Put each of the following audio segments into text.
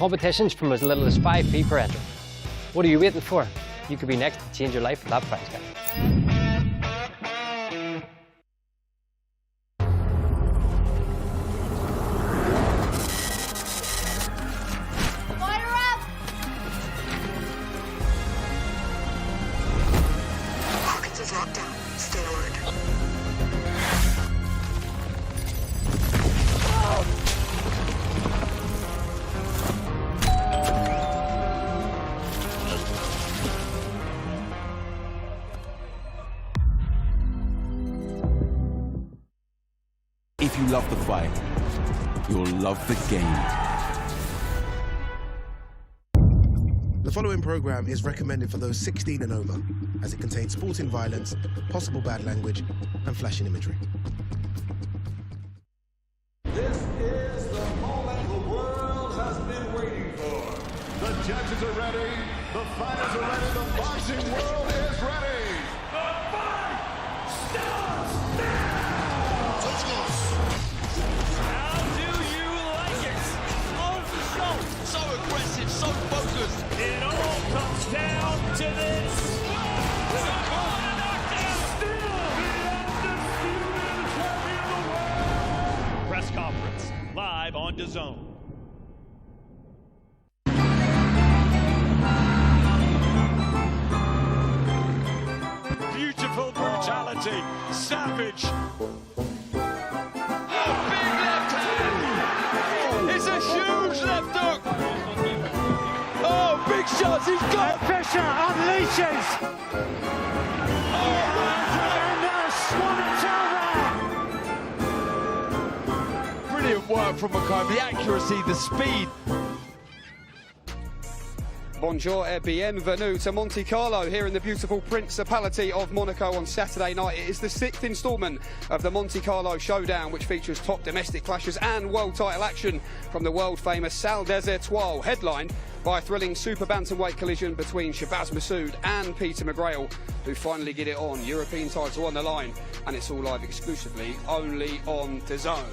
Competitions from as little as 5p per entry. What are you waiting for? You could be next to change your life with that prize, guys. If you love the fight, you'll love the game. The following programme is recommended for those 16 and over, as it contains sporting violence, possible bad language, and flashing imagery. This is the moment the world has been waiting for. The judges are ready, the fighters are ready, the boxing world is ready. The fight starts now! Let's go. How do you like it? On the show, so aggressive, so focused. It all comes down to this. Still the undisputed champion of the world. Press conference live on DAZN. Beautiful brutality, savage. It's a huge left hook. Oh, big shots. He's got Fisher unleashes. Oh, and a swan brilliant work from Mcgrail. The accuracy, the speed. Bonjour et bienvenue to Monte Carlo here in the beautiful Principality of Monaco on Saturday night. It is the 6th instalment of the Monte Carlo Showdown, which features top domestic clashes and world title action from the world famous Salle des Etoiles, headlined by a thrilling super bantamweight collision between Shabaz Masoud and Peter Mcgrail, who finally get it on. European title on the line, and it's all live exclusively only on DAZN.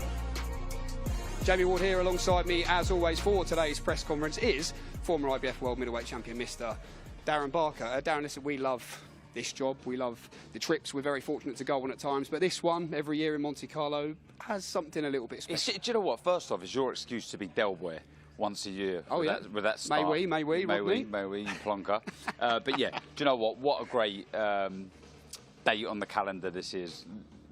Jamie Ward here alongside me, as always, for today's press conference is former IBF World Middleweight Champion, Mr. Darren Barker. Darren, listen, we love this job. We love the trips. We're very fortunate to go on at times. But this one, every year in Monte Carlo, has something a little bit special. Do you know what? First off, it's your excuse to be Delaware once a year. Oh, yeah. With that start. May we, you plonker. But yeah, do you know what? What a great date on the calendar this is.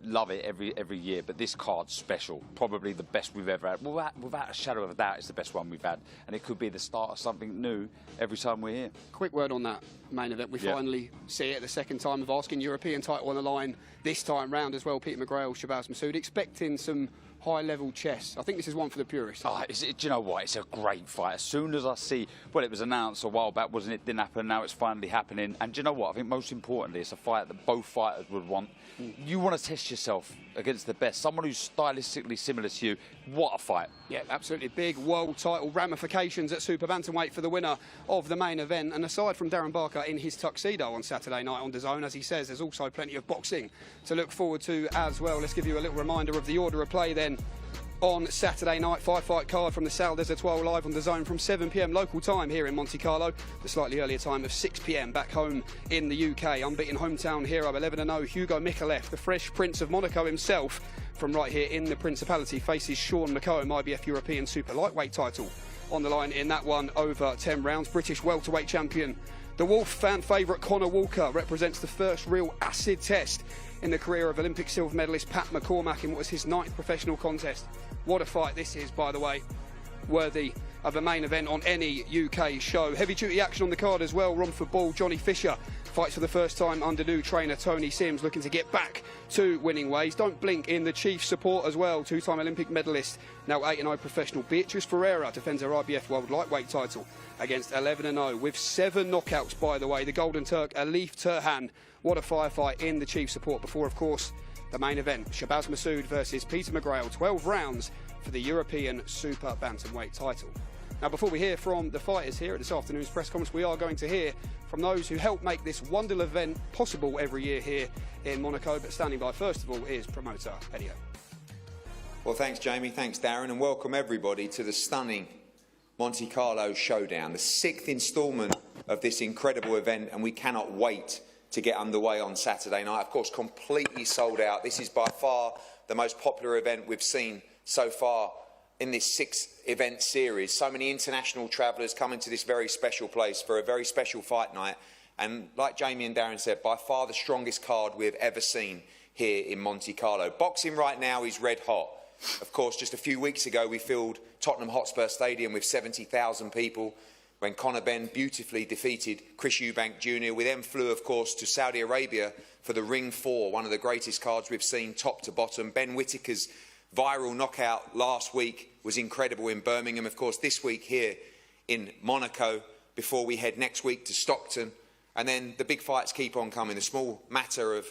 Love it every year, but this card's special. Probably the best we've ever had. Without a shadow of a doubt, it's the best one we've had. And it could be the start of something new every time we're here. Quick word on that main event. We finally see it the second time of asking European title on the line this time round as well. Peter Mcgrail, Shabaz Masoud, expecting some high-level chess. I think this is one for the purists. Do you know what? It's a great fight. As soon as I see, well, it was announced a while back, wasn't it? Didn't happen. Now it's finally happening. And do you know what? I think most importantly, it's a fight that both fighters would want. You want to test yourself against the best. Someone who's stylistically similar to you. What a fight. Yeah, absolutely. Big world title ramifications at super bantamweight for the winner of the main event. And aside from Darren Barker in his tuxedo on Saturday night on DAZN, as he says, there's also plenty of boxing to look forward to as well. Let's give you a little reminder of the order of play then. On Saturday night, 5-fight card from the Salle des Etoiles live on DAZN from 7 p.m. local time here in Monte Carlo. The slightly earlier time of 6 p.m. back home in the UK. Unbeaten hometown hero, 11-0, Hugo Mcgrail, the fresh Prince of Monaco himself, from right here in the Principality, faces Sean McComb, IBF European Super Lightweight title on the line in that one over 10 rounds. British welterweight champion, the Wolf fan favourite Conor Walker, represents the first real acid test in the career of Olympic silver medalist Pat McCormack in what was his 9th professional contest. What a fight this is, by the way. Worthy of a main event on any UK show. Heavy-duty action on the card as well. Romford Ball, Johnny Fisher fights for the first time under new trainer Tony Sims, looking to get back to winning ways. Don't blink in the chief support as well. Two-time Olympic medalist, now 8-0 professional. Beatrice Ferreira defends her IBF World Lightweight title against 11-0 with 7 knockouts, by the way. The Golden Turk, Alif Turhan. What a firefight in the chief support before, of course, the main event. Shabaz Masoud versus Peter Mcgrail, 12 rounds for the European Super Bantamweight title. Now, before we hear from the fighters here at this afternoon's press conference, we are going to hear from those who help make this wonderful event possible every year here in Monaco. But standing by, first of all, is promoter Eddie. Well, thanks, Jamie. Thanks, Darren. And welcome, everybody, to the stunning Monte Carlo Showdown, the 6th instalment of this incredible event, and we cannot wait to get underway on Saturday night. Of course, completely sold out. This is by far the most popular event we've seen so far in this 6th event series. So many international travellers coming to this very special place for a very special fight night. And like Jamie and Darren said, by far the strongest card we've ever seen here in Monte Carlo. Boxing right now is red hot. Of course, just a few weeks ago, we filled Tottenham Hotspur Stadium with 70,000 people when Conor Benn beautifully defeated Chris Eubank Jr. We then flew, of course, to Saudi Arabia for the Ring 4, one of the greatest cards we've seen top to bottom. Ben Whittaker's viral knockout last week was incredible in Birmingham. Of course, this week here in Monaco, before we head next week to Stockton. And then the big fights keep on coming. The small matter of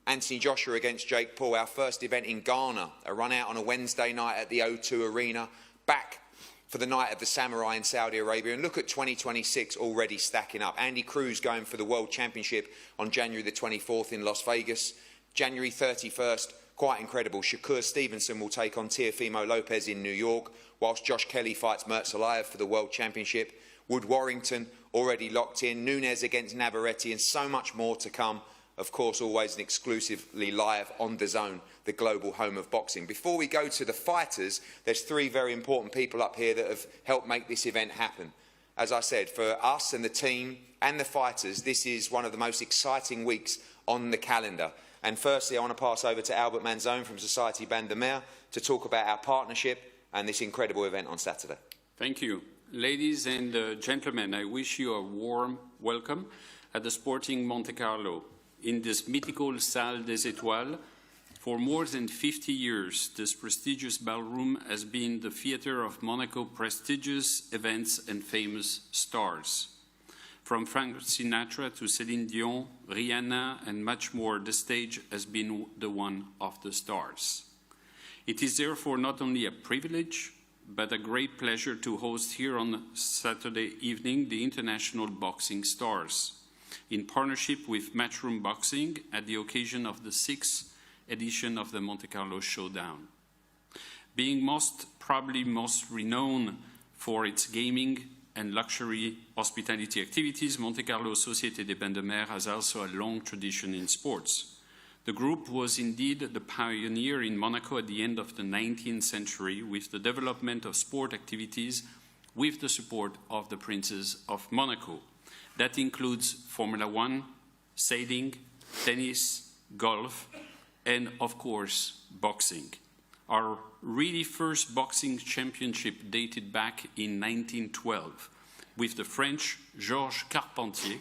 Anthony Joshua against Jake Paul, our first event in Ghana, a run out on a Wednesday night at the O2 Arena, back for the Night of the Samurai in Saudi Arabia. And look at 2026 already stacking up. Andy Cruz going for the World Championship on January the 24th in Las Vegas. January 31st, quite incredible. Shakur Stevenson will take on Teofimo Lopez in New York, whilst Josh Kelly fights Mertz Alayev for the World Championship. Wood Warrington already locked in. Nunes against Navarrete, and so much more to come. Of course, always and exclusively live on DAZN, the global home of boxing. Before we go to the fighters, there's 3 very important people up here that have helped make this event happen. As I said, for us and the team and the fighters, this is one of the most exciting weeks on the calendar. And firstly, I want to pass over to Albert Manzone from Société Ban de Mer to talk about our partnership and this incredible event on Saturday. Thank you. Ladies and gentlemen, I wish you a warm welcome at the Sporting Monte Carlo. In this mythical Salle des Étoiles, for more than 50 years, this prestigious ballroom has been the theater of Monaco prestigious events and famous stars. From Frank Sinatra to Celine Dion, Rihanna, and much more, the stage has been the one of the stars. It is therefore not only a privilege, but a great pleasure to host here on Saturday evening the International Boxing Stars, in partnership with Matchroom Boxing at the occasion of the 6th edition of the Monte Carlo Showdown. Being probably most renowned for its gaming and luxury hospitality activities, Monte Carlo Société des Ban de Mer has also a long tradition in sports. The group was indeed the pioneer in Monaco at the end of the 19th century with the development of sport activities with the support of the Princes of Monaco. That includes Formula One, sailing, tennis, golf, and of course, boxing. Our really first boxing championship dated back in 1912 with the French Georges Carpentier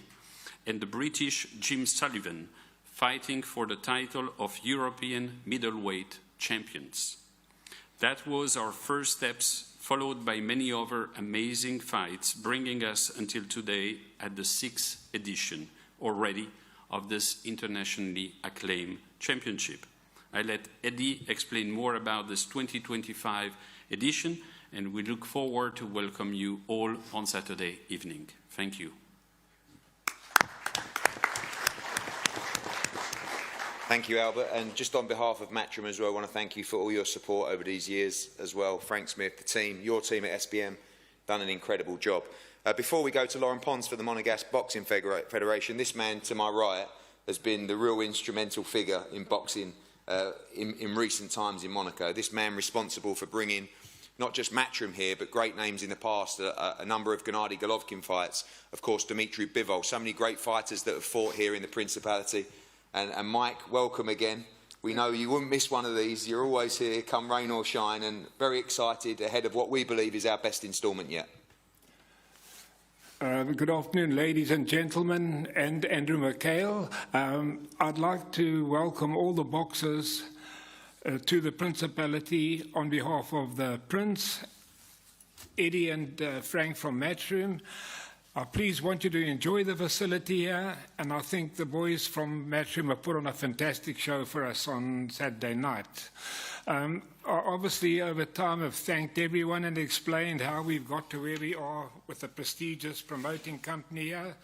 and the British Jim Sullivan fighting for the title of European middleweight champions. That was our first steps, followed by many other amazing fights, bringing us until today at the 6th edition already of this internationally acclaimed championship. I let Eddie explain more about this 2025 edition, and we look forward to welcome you all on Saturday evening. Thank you. Thank you, Albert. And just on behalf of Matchroom as well, I want to thank you for all your support over these years as well. Frank Smith, the team, your team at SBM, done an incredible job. Before we go to Lauren Pons for the Monegasque Boxing Federation, this man to my right has been the real instrumental figure in boxing in recent times in Monaco. This man responsible for bringing not just Matchroom here, but great names in the past, a number of Gennady Golovkin fights, of course, Dmitry Bivol, so many great fighters that have fought here in the Principality. And Mike, welcome again. We know you wouldn't miss one of these. You're always here, come rain or shine, and very excited ahead of what we believe is our best instalment yet. Good afternoon, ladies and gentlemen, and Andrew Mcgrail. I'd like to welcome all the boxers to the Principality on behalf of the Prince, Eddie and Frank from Matchroom. I please want you to enjoy the facility here, and I think the boys from Matchroom have put on a fantastic show for us on Saturday night. Obviously, over time, I've thanked everyone and explained how we've got to where we are with a prestigious promoting company here.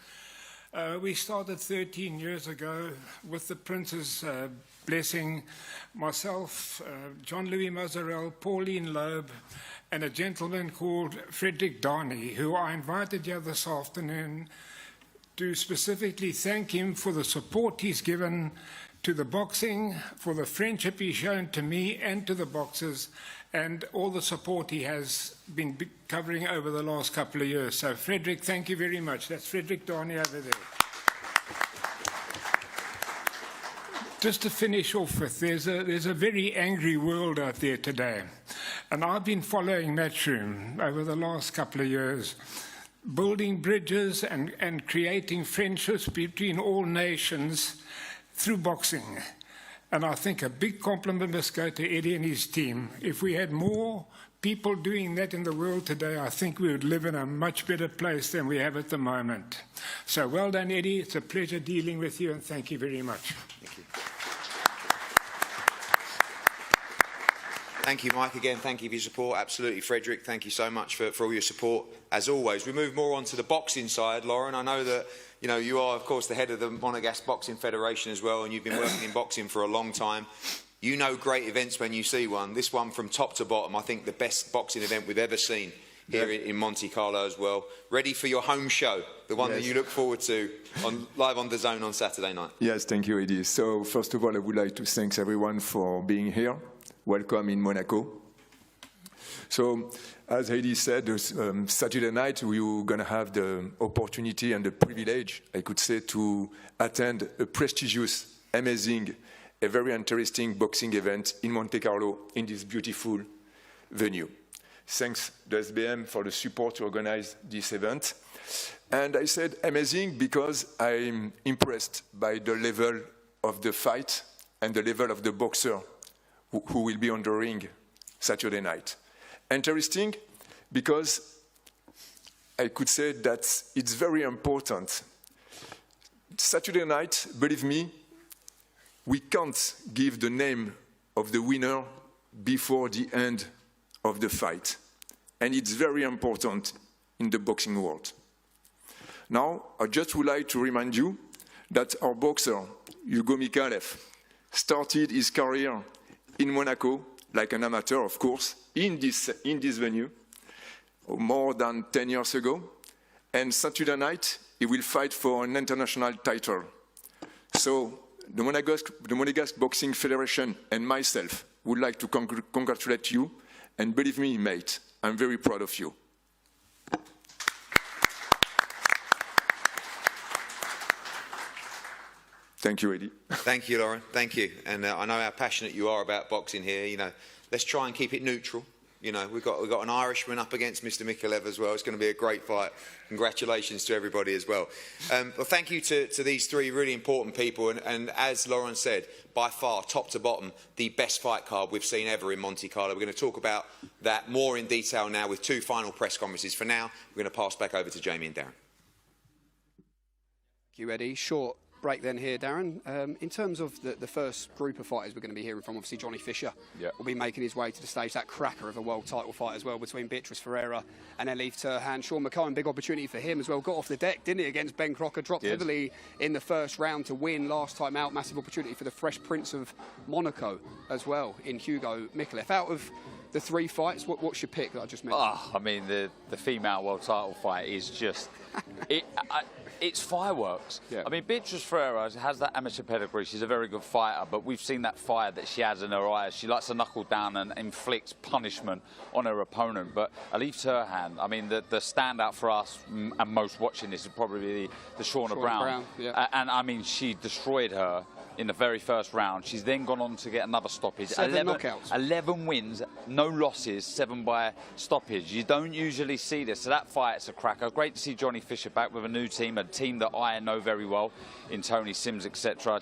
We started 13 years ago with the Prince's blessing, myself, John Louis Mazarel, Pauline Loeb, and a gentleman called Frederick Darney, who I invited here this afternoon to specifically thank him for the support he's given to the boxing, for the friendship he's shown to me and to the boxers, and all the support he has been covering over the last couple of years. So, Frederick, thank you very much. That's Frederick Darney over there. Just to finish off with, there's a very angry world out there today. And I've been following Matchroom over the last couple of years, building bridges and creating friendships between all nations through boxing. And I think a big compliment must go to Eddie and his team. If we had more people doing that in the world today, I think we would live in a much better place than we have at the moment. So well done, Eddie. It's a pleasure dealing with you, and thank you very much. Thank you. Thank you, Mike. Again, thank you for your support. Absolutely, Frederick. Thank you so much for all your support, as always. We move more on to the boxing side, Lauren. I know that you are, of course, the head of the Monaco Boxing Federation as well, and you've been working in boxing for a long time. You know great events when you see one. This one, from top to bottom, I think the best boxing event we've ever seen here in Monte Carlo as well. Ready for your home show, the one that you look forward to live on DAZN on Saturday night. Yes, thank you, Eddie. So, first of all, I would like to thank everyone for being here. Welcome in Monaco. So, as Heidi said, Saturday night we were going to have the opportunity and the privilege, I could say, to attend a prestigious, amazing, a very interesting boxing event in Monte Carlo in this beautiful venue. Thanks to SBM for the support to organize this event. And I said amazing because I'm impressed by the level of the fight and the level of the boxer who will be on the ring Saturday night. Interesting because I could say that it's very important. Saturday night, believe me, we can't give the name of the winner before the end of the fight. And it's very important in the boxing world. Now, I just would like to remind you that our boxer, Hugo Micgrail, started his career in Monaco, like an amateur, of course, in this venue, more than 10 years ago. And Saturday night, he will fight for an international title. So the Monegasque Boxing Federation and myself would like to congratulate you. And believe me, mate, I'm very proud of you. Thank you, Eddie. Thank you, Lauren. Thank you. And I know how passionate you are about boxing here. Let's try and keep it neutral. We've got an Irishman up against Mr. Mcgrail as well. It's going to be a great fight. Congratulations to everybody as well. Well, thank you to these three really important people. And as Lauren said, by far, top to bottom, the best fight card we've seen ever in Monte Carlo. We're going to talk about that more in detail now with two final press conferences. For now, we're going to pass back over to Jamie and Darren. Thank you, Eddie. Short break then here, Darren. In terms of the first group of fighters we're going to be hearing from, obviously Johnny Fisher will be making his way to the stage. That cracker of a world title fight as well between Beatrice Ferreira and Elif Turhan. Sean McCowan, big opportunity for him as well. Got off the deck, didn't he, against Ben Crocker. Dropped heavily in the first round to win last time out. Massive opportunity for the Fresh Prince of Monaco as well in Hugo Micgrail. Out of the three fights, what's your pick that I just mentioned? Oh, I mean, the female world title fight is just... It's fireworks. Yeah. I mean, Beatrice Ferreira has that amateur pedigree. She's a very good fighter, but we've seen that fire that she has in her eyes. She likes to knuckle down and inflict punishment on her opponent. But Elif Turhan, I mean, the standout for us and most watching this is probably the Shauna Brown. And I mean, she destroyed her in the very first round. She's then gone on to get another stoppage. 11 wins, no losses, 7 by stoppage. You don't usually see this. So that fight's a cracker. Great to see Johnny Fisher back with a new team, a team that I know very well in Tony Sims, etc. A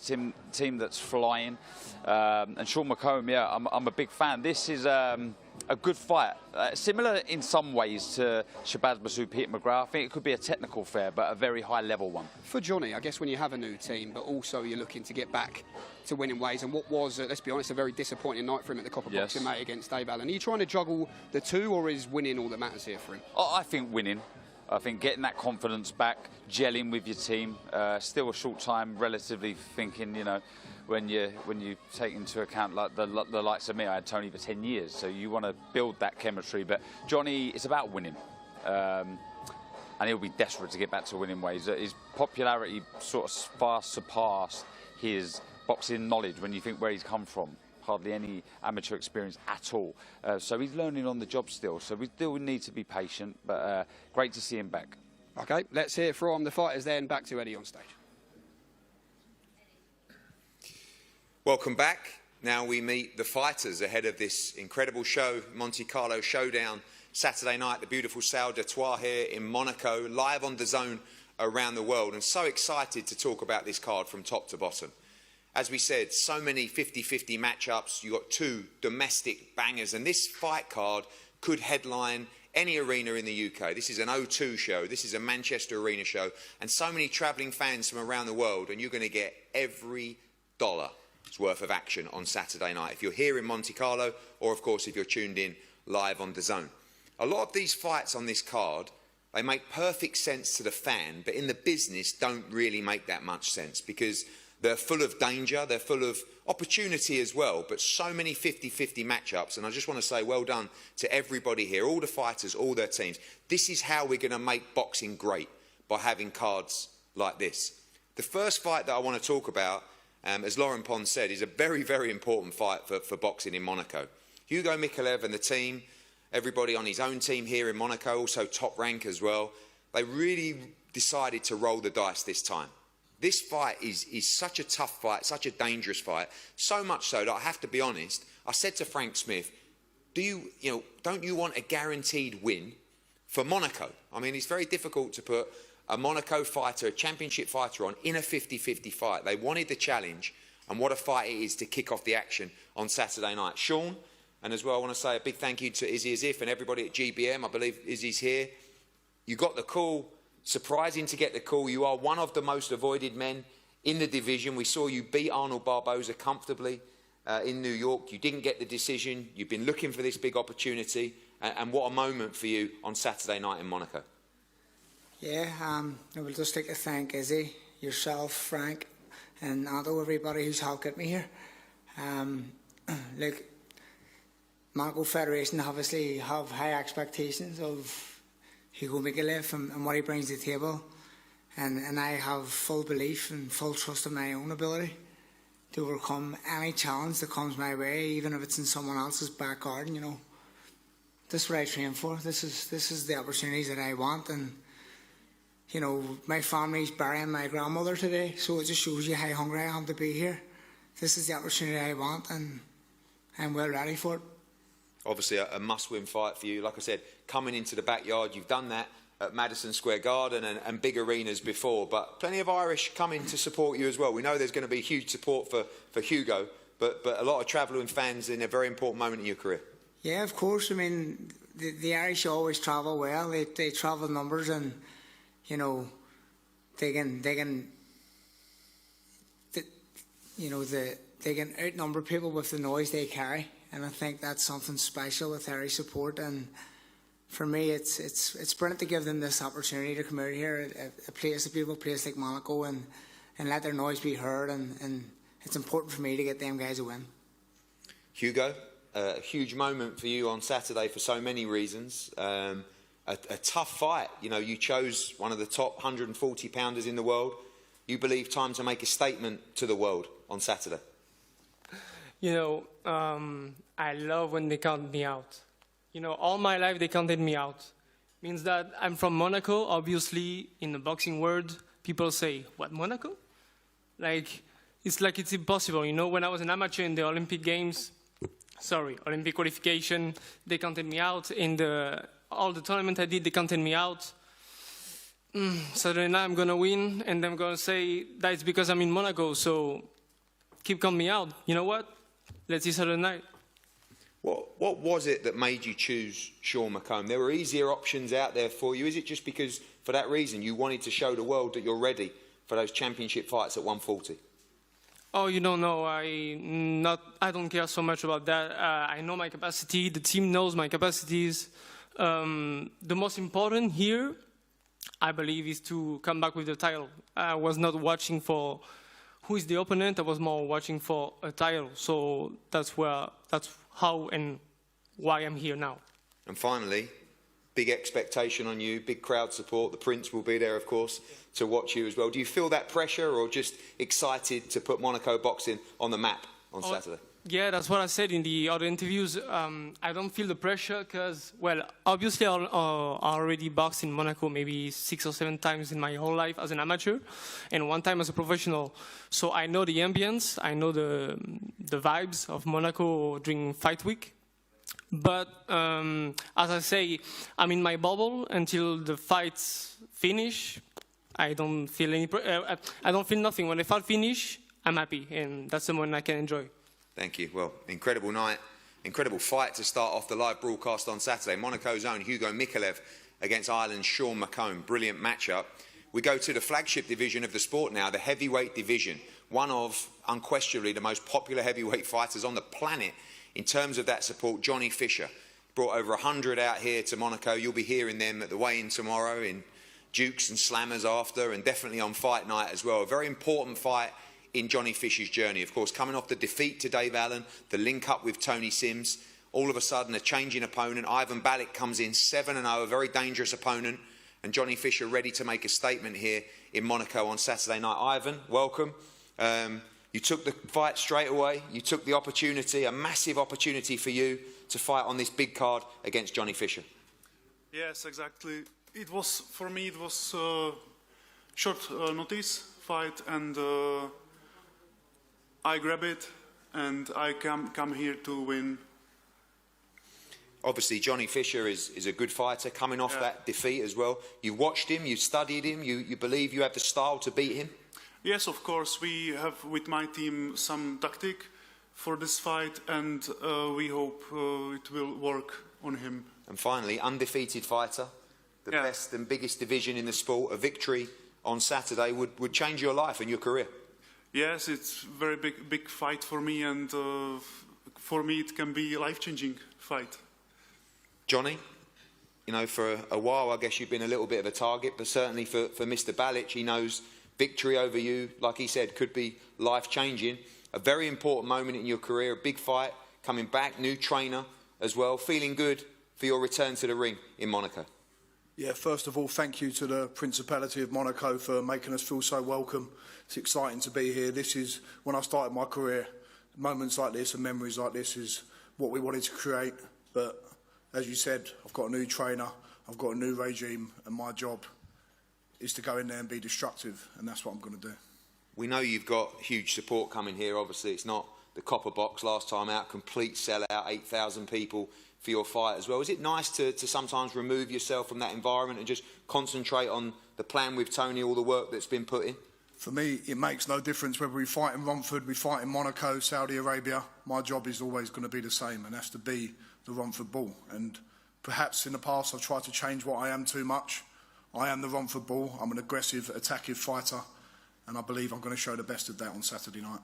team that's flying. And Sean McComb, yeah, I'm a big fan. This is a good fight. Similar in some ways to Shabaz Masoud, Peter Mcgrail. I think it could be a technical fair, but a very high level one. For Johnny, I guess when you have a new team, but also you're looking to get back to winning ways, and what was, let's be honest, a very disappointing night for him at the Copper Boxing Mate against Dave Allen. Are you trying to juggle the two, or is winning all that matters here for him? I think winning. I think getting that confidence back, gelling with your team, still a short time, relatively thinking, you know, when you take into account like the likes of me, I had Tony for 10 years, so you want to build that chemistry. But Johnny, it's about winning. And he'll be desperate to get back to winning ways. His popularity sort of far surpassed his boxing knowledge when you think where he's come from. Hardly any amateur experience at all. So he's learning on the job still. So we still need to be patient, but great to see him back. OK, let's hear from the fighters then. Back to Eddie on stage. Welcome back. Now we meet the fighters ahead of this incredible show, Monte Carlo Showdown, Saturday night, the beautiful Salle d'Etoile here in Monaco, live on DAZN around the world. And so excited to talk about this card from top to bottom. As we said, so many 50-50 matchups. You've got two domestic bangers, and this fight card could headline any arena in the UK. This is an O2 show. This is a Manchester Arena show. And so many travelling fans from around the world, and you're going to get every dollar's worth of action on Saturday night, if you're here in Monte Carlo, or of course if you're tuned in live on DAZN. A lot of these fights on this card, they make perfect sense to the fan, but in the business don't really make that much sense, because they're full of danger, they're full of opportunity as well, but so many 50-50 matchups. And I just want to say well done to everybody here, all the fighters, all their teams. This is how we're going to make boxing great, by having cards like this. The first fight that I want to talk about, as Laurent Pons said, is a very, very important fight for boxing in Monaco. Hugo Mcgrail and the team, everybody on his own team here in Monaco, also top rank as well, they really decided to roll the dice this time. This fight is such a tough fight, such a dangerous fight, so much so that I have to be honest, I said to Frank Smith, don't you want a guaranteed win for Monaco? I mean, it's very difficult to put a Monaco fighter, a championship fighter on in a 50-50 fight. They wanted the challenge, and what a fight it is to kick off the action on Saturday night. Sean, and as well I want to say a big thank you to Izzy Azif and everybody at GBM. I believe Izzy's here. You got the call. Surprising to get the call. You are one of the most avoided men in the division. We saw you beat Arnold Barboza comfortably in New York. You didn't get the decision. You've been looking for this big opportunity. And what a moment for you on Saturday night in Monaco. Yeah, I would just like to thank Izzy, yourself, Frank, and Anto, everybody who's helped get me here. Look, Monaco Federation obviously have high expectations of Hugo Mcgrail and what he brings to the table, and I have full belief and full trust in my own ability to overcome any challenge that comes my way, even if it's in someone else's back garden. You know, this is what I train for. This is the opportunities that I want, and you know, my family's burying my grandmother today, so it just shows you how hungry I am to be here. This is the opportunity I want, and I'm well ready for it. Obviously a must-win fight for you. Like I said, coming into the backyard, you've done that at Madison Square Garden and big arenas before, but plenty of Irish coming to support you as well. We know there's going to be huge support for Hugo, but a lot of travelling fans in a very important moment in your career. Yeah, of course. I mean, the Irish always travel well. They travel numbers, and you know, they can outnumber people with the noise they carry. And I think that's something special with Irish support. And for me, it's brilliant to give them this opportunity to come out here, a beautiful place like Monaco, and let their noise be heard. And it's important for me to get them guys a win. Hugo, a huge moment for you on Saturday for so many reasons. A tough fight. You know, you chose one of the top 140 pounders in the world. You believe time to make a statement to the world on Saturday. You know, I love when they count me out. You know, all my life they counted me out. Means that I'm from Monaco. Obviously, in the boxing world, people say, "What, Monaco?" Like it's impossible. You know, when I was an amateur in the Olympic Games, Olympic qualification, they counted me out. In all the tournament I did, they counted me out. Saturday night I'm gonna win, and I'm gonna say that's because I'm in Monaco. So keep counting me out. You know what? Let's see Saturday night. What was it that made you choose Sean McComb? There were easier options out there for you. Is it just because, for that reason, you wanted to show the world that you're ready for those championship fights at 140? Oh, you don't know. I don't care so much about that. I know my capacity. The team knows my capacities. The most important here I believe, is to come back with the title. I was not watching for who is the opponent. I was more watching for a title. So that's how and why I'm here now. And finally, big expectation on you, big crowd support. The Prince will be there, of course, to watch you as well. Do you feel that pressure, or just excited to put Monaco boxing on the map on Saturday? Yeah, that's what I said in the other interviews. I don't feel the pressure because, well, obviously I already boxed in Monaco maybe 6 or 7 times in my whole life as an amateur and 1 time as a professional. So I know the ambience, I know the vibes of Monaco during fight week. But as I say, I'm in my bubble until the fights finish. I don't feel I don't feel nothing. When the fight finish, I'm happy, and that's the moment I can enjoy. Thank you. Well, incredible night, incredible fight to start off the live broadcast on Saturday. Monaco's own Hugo Mcgrail against Ireland's Sean McComb. Brilliant matchup. We go to the flagship division of the sport now, the heavyweight division. One of, unquestionably, the most popular heavyweight fighters on the planet in terms of that support, Johnny Fisher. Brought over 100 out here to Monaco. You'll be hearing them at the weigh-in tomorrow, in Dukes and Slammers after, and definitely on fight night as well. A very important fight in Johnny Fisher's journey. Of course, coming off the defeat to Dave Allen, the link-up with Tony Sims, all of a sudden a changing opponent. Ivan Balic comes in 7-0, a very dangerous opponent, and Johnny Fisher ready to make a statement here in Monaco on Saturday night. Ivan, welcome. You took the fight straight away. You took the opportunity, a massive opportunity for you to fight on this big card against Johnny Fisher. Yes, exactly. It was, for me, it was short notice fight, and I grab it, and I come here to win. Obviously, Johnny Fisher is a good fighter, coming off that defeat as well. You watched him, you studied him, you believe you have the style to beat him? Yes, of course. We have, with my team, some tactic for this fight, and we hope it will work on him. And finally, undefeated fighter, the best and biggest division in the sport. A victory on Saturday would change your life and your career. Yes, it's a very big fight for me, and for me it can be a life-changing fight. Johnny, you know, for a while I guess you've been a little bit of a target, but certainly for Mr. Balic, he knows victory over you, like he said, could be life-changing. A very important moment in your career, a big fight, coming back, new trainer as well. Feeling good for your return to the ring in Monaco? Yeah, first of all, thank you to the Principality of Monaco for making us feel so welcome. It's exciting to be here. This is, when I started my career, moments like this and memories like this is what we wanted to create. But as you said, I've got a new trainer, I've got a new regime, and my job is to go in there and be destructive, and that's what I'm going to do. We know you've got huge support coming here. Obviously, it's not the Copper Box last time out, complete sellout, 8,000 people for your fight as well. Is it nice to sometimes remove yourself from that environment and just concentrate on the plan with Tony, all the work that's been put in? For me, it makes no difference whether we fight in Romford, we fight in Monaco, Saudi Arabia. My job is always going to be the same, and that's to be the Romford Bull. And perhaps in the past I've tried to change what I am too much. I am the Romford Bull. I'm an aggressive, attacking fighter, and I believe I'm going to show the best of that on Saturday night.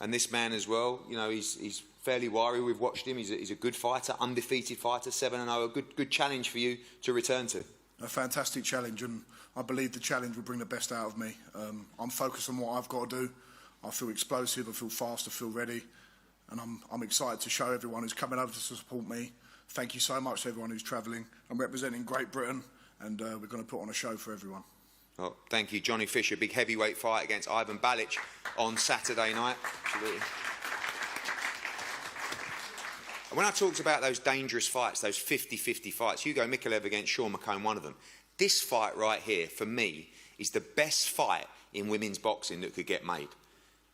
And this man as well, you know, he's fairly wiry. We've watched him. He's a good fighter, undefeated fighter, 7-0. A good challenge for you to return to. A fantastic challenge, and I believe the challenge will bring the best out of me. I'm focused on what I've got to do. I feel explosive, I feel fast, I feel ready, and I'm excited to show everyone who's coming over to support me. Thank you so much to everyone who's travelling. I'm representing Great Britain, and we're going to put on a show for everyone. Well, thank you, Johnny Fisher. Big heavyweight fight against Ivan Balic on Saturday night. Absolutely. And when I talked about those dangerous fights, those 50-50 fights, Hugo Mcgrail against Sean McComb, one of them. This fight right here, for me, is the best fight in women's boxing that could get made.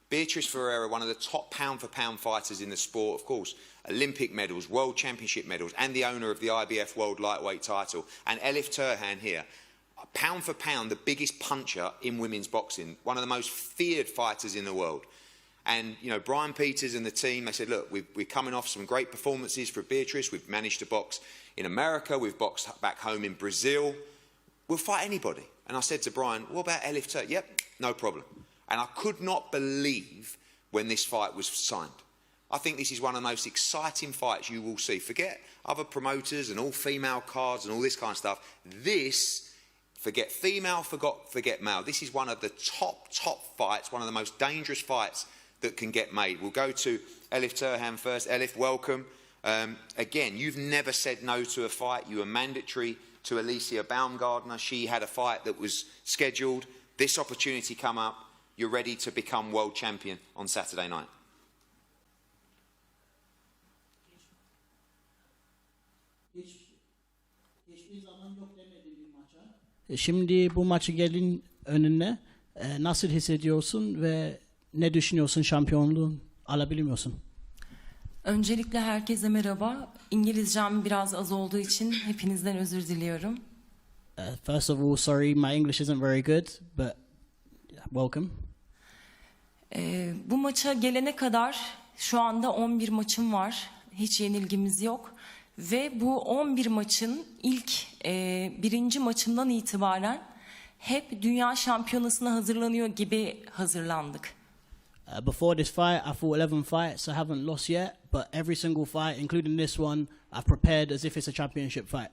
Beatrice Ferreira, one of the top pound-for-pound fighters in the sport, of course, Olympic medals, World Championship medals, and the owner of the IBF World Lightweight title. And Elif Turhan here, pound for pound, the biggest puncher in women's boxing, one of the most feared fighters in the world. And, you know, Brian Peters and the team, they said, look, we're coming off some great performances for Beatrice. We've managed to box in America. We've boxed back home in Brazil. We'll fight anybody. And I said to Brian, what about Elif Turhan? Yep, no problem. And I could not believe when this fight was signed. I think this is one of the most exciting fights you will see. Forget other promoters and all female cards and all this kind of stuff. This, Forget female, forget male. This is one of the top fights, one of the most dangerous fights that can get made. We'll go to Elif Turhan first. Elif, welcome. Again, you've never said no to a fight. You were mandatory to Alicia Baumgardner. She had a fight that was scheduled. This opportunity come up. You're ready to become world champion on Saturday night. Şimdi bu maçı gelin önüne nasıl hissediyorsun ve ne düşünüyorsun, şampiyonluğun alabilir misin? Öncelikle herkese merhaba. İngilizcem biraz az olduğu için hepinizden özür diliyorum. First of all, sorry, my English isn't very good, but welcome. Bu maça gelene kadar şu anda 11 maçım var. Hiç yenilgimiz yok. Ve bu 11 maçın ilk birinci maçından itibaren hep dünya şampiyonasına hazırlanıyor gibi hazırlandık. Before this fight, I fought 11 fights. I haven't lost yet, but every single fight, including this one, I've prepared as if it's a championship fight.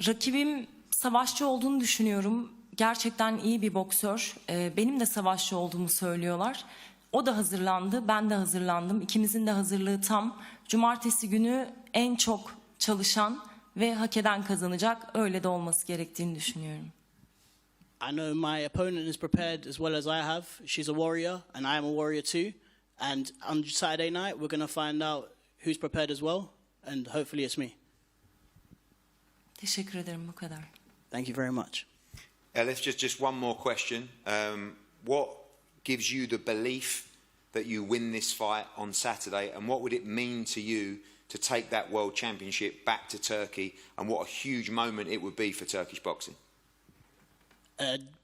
Rakibim savaşçı olduğunu düşünüyorum. Gerçekten iyi bir boksör. Benim de savaşçı olduğumu söylüyorlar. O da hazırlandı, ben de hazırlandım. İkimizin de hazırlığı tam. Cumartesi günü en çok çalışan ve hak eden kazanacak. Öyle de olması gerektiğini düşünüyorum. I know my opponent is prepared as well as I have. She's a warrior and I am a warrior too. And on Saturday night we're going to find out who's prepared as well and hopefully it's me. Teşekkür ederim, bu kadar. Thank you very much. Elif, just one more question. What gives you the belief that you win this fight on Saturday, and what would it mean to you to take that World Championship back to Turkey, and what a huge moment it would be for Turkish boxing?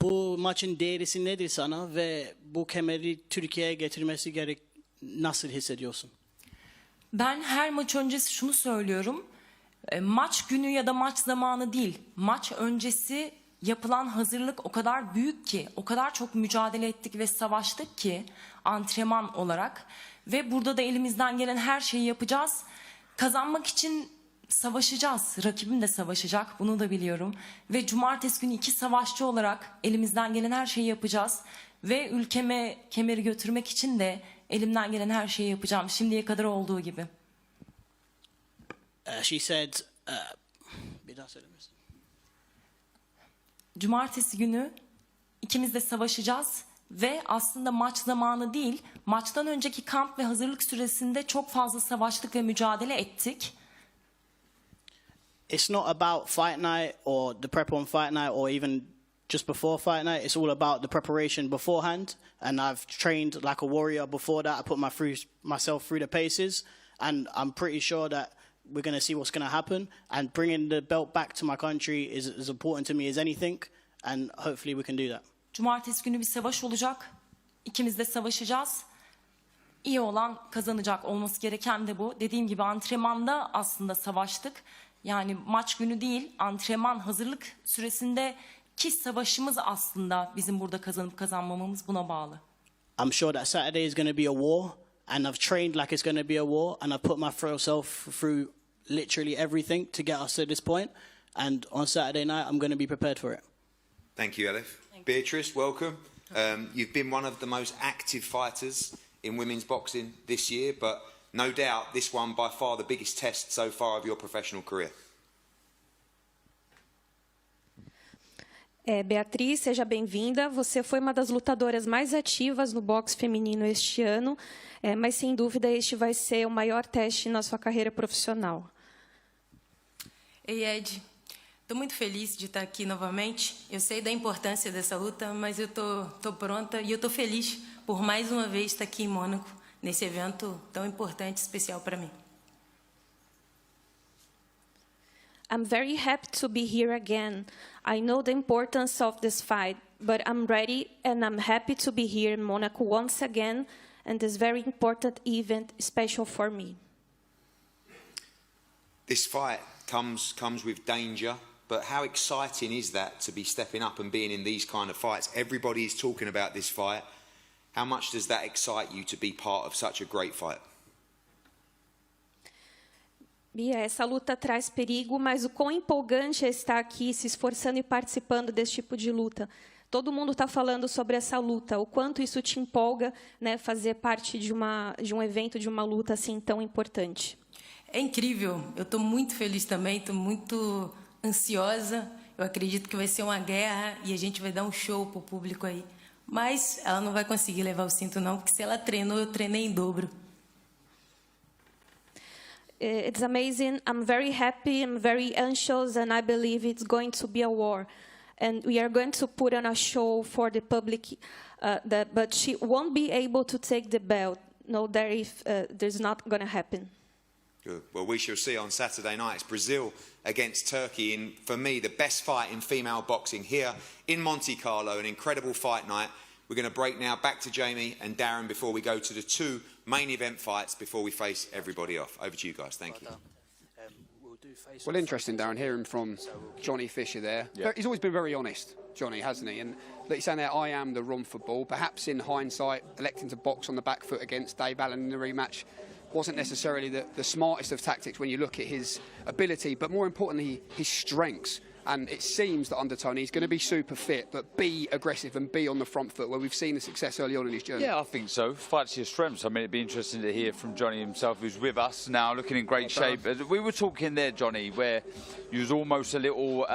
Bu maçın değerisi nedir sana ve bu kemeri Türkiye'ye getirmesi gerek, nasıl hissediyorsun? Ben her maç öncesi şunu söylüyorum. Maç günü ya da maç zamanı değil, maç öncesi yapılan hazırlık o kadar büyük ki, o kadar çok mücadele ettik ve savaştık ki antrenman olarak. Ve burada da elimizden gelen her şeyi yapacağız. Kazanmak için savaşacağız. Rakibim de savaşacak, bunu da biliyorum. Ve cumartesi günü 2 savaşçı olarak elimizden gelen her şeyi yapacağız. Ve ülkeme kemeri götürmek için de elimden gelen her şeyi yapacağım. Şimdiye kadar olduğu gibi. She said, bir daha söyler misin? Cumartesi günü ikimiz de savaşacağız ve aslında maç zamanı değil, maçtan önceki kamp ve hazırlık süresinde çok fazla savaştık ve mücadele ettik. It's not about fight night or the prep on fight night or even just before fight night. It's all about the preparation beforehand. And I've trained like a warrior before that. I put myself through the paces, and I'm pretty sure that we're going to see what's going to happen. And bringing the belt back to my country is as important to me as anything. And hopefully we can do that. Cumartesi günü bir savaş olacak. İkimiz de savaşacağız. İyi olan kazanacak, olması gereken de bu. Dediğim gibi antrenmanda aslında savaştık. Yani maç günü değil, antrenman hazırlık süresindeki savaşımız aslında bizim burada kazanıp kazanmamamız buna bağlı. I'm sure that Saturday is going to be a war, and I've trained like it's going to be a war, and I've put myself through literally everything to get us to this point. And on Saturday night, I'm going to be prepared for it. Thank you, Elif. Beatrice, welcome. You've been one of the most active fighters in women's boxing this year, but no doubt this one by far the biggest test so far of your professional career. Beatriz, seja bem-vinda. Você foi uma das lutadoras mais ativas no boxe feminino este ano, mas sem dúvida este vai ser o maior teste na sua carreira profissional. Ei, Ed, estou muito feliz de estar aqui novamente. Eu sei da importância dessa luta, mas eu estou pronta e eu estou feliz por mais uma vez estar aqui em Mônaco, nesse evento tão importante e especial para mim. I'm very happy to be here again. I know the importance of this fight, but I'm ready and I'm happy to be here in Monaco once again, and this very important event special for me. This fight comes with danger, but how exciting is that to be stepping up and being in these kind of fights? Everybody is talking about this fight. How much does that excite you to be part of such a great fight? Bia, essa luta traz perigo, mas o quão empolgante é estar aqui, se esforçando e participando desse tipo de luta. Todo mundo está falando sobre essa luta, o quanto isso te empolga, né, fazer parte de um evento, de uma luta assim tão importante. É incrível, eu estou muito feliz também, estou muito ansiosa. Eu acredito que vai ser uma guerra e a gente vai dar um show para o público aí. Mas ela não vai conseguir levar o cinto não, porque se ela treinou, eu treinei em dobro. It's amazing. I'm very happy. I'm very anxious, and I believe it's going to be a war. And we are going to put on a show for the public, but she won't be able to take the belt. No, there's not going to happen. Good. Well, we shall see on Saturday night. It's Brazil against Turkey in, for me, the best fight in female boxing here in Monte Carlo, an incredible fight night. We're going to break now back to Jamie and Darren before we go to the two main event fights before we face everybody off. Over to you guys. Thank you. Well, interesting, Darren, hearing from Johnny Fisher there. Yeah. He's always been very honest, Johnny, hasn't he? And he's saying there, I am the Romford Bull. Perhaps in hindsight, electing to box on the back foot against Dave Allen in the rematch wasn't necessarily the smartest of tactics when you look at his ability, but more importantly, his strengths. And it seems that under Tony, he's going to be super fit, but be aggressive and be on the front foot, where we've seen the success early on in his journey. Yeah, I think so. Fight to your strengths. I mean, it'd be interesting to hear from Johnny himself, who's with us now, looking in great shape. We were talking there, Johnny, where you was almost a little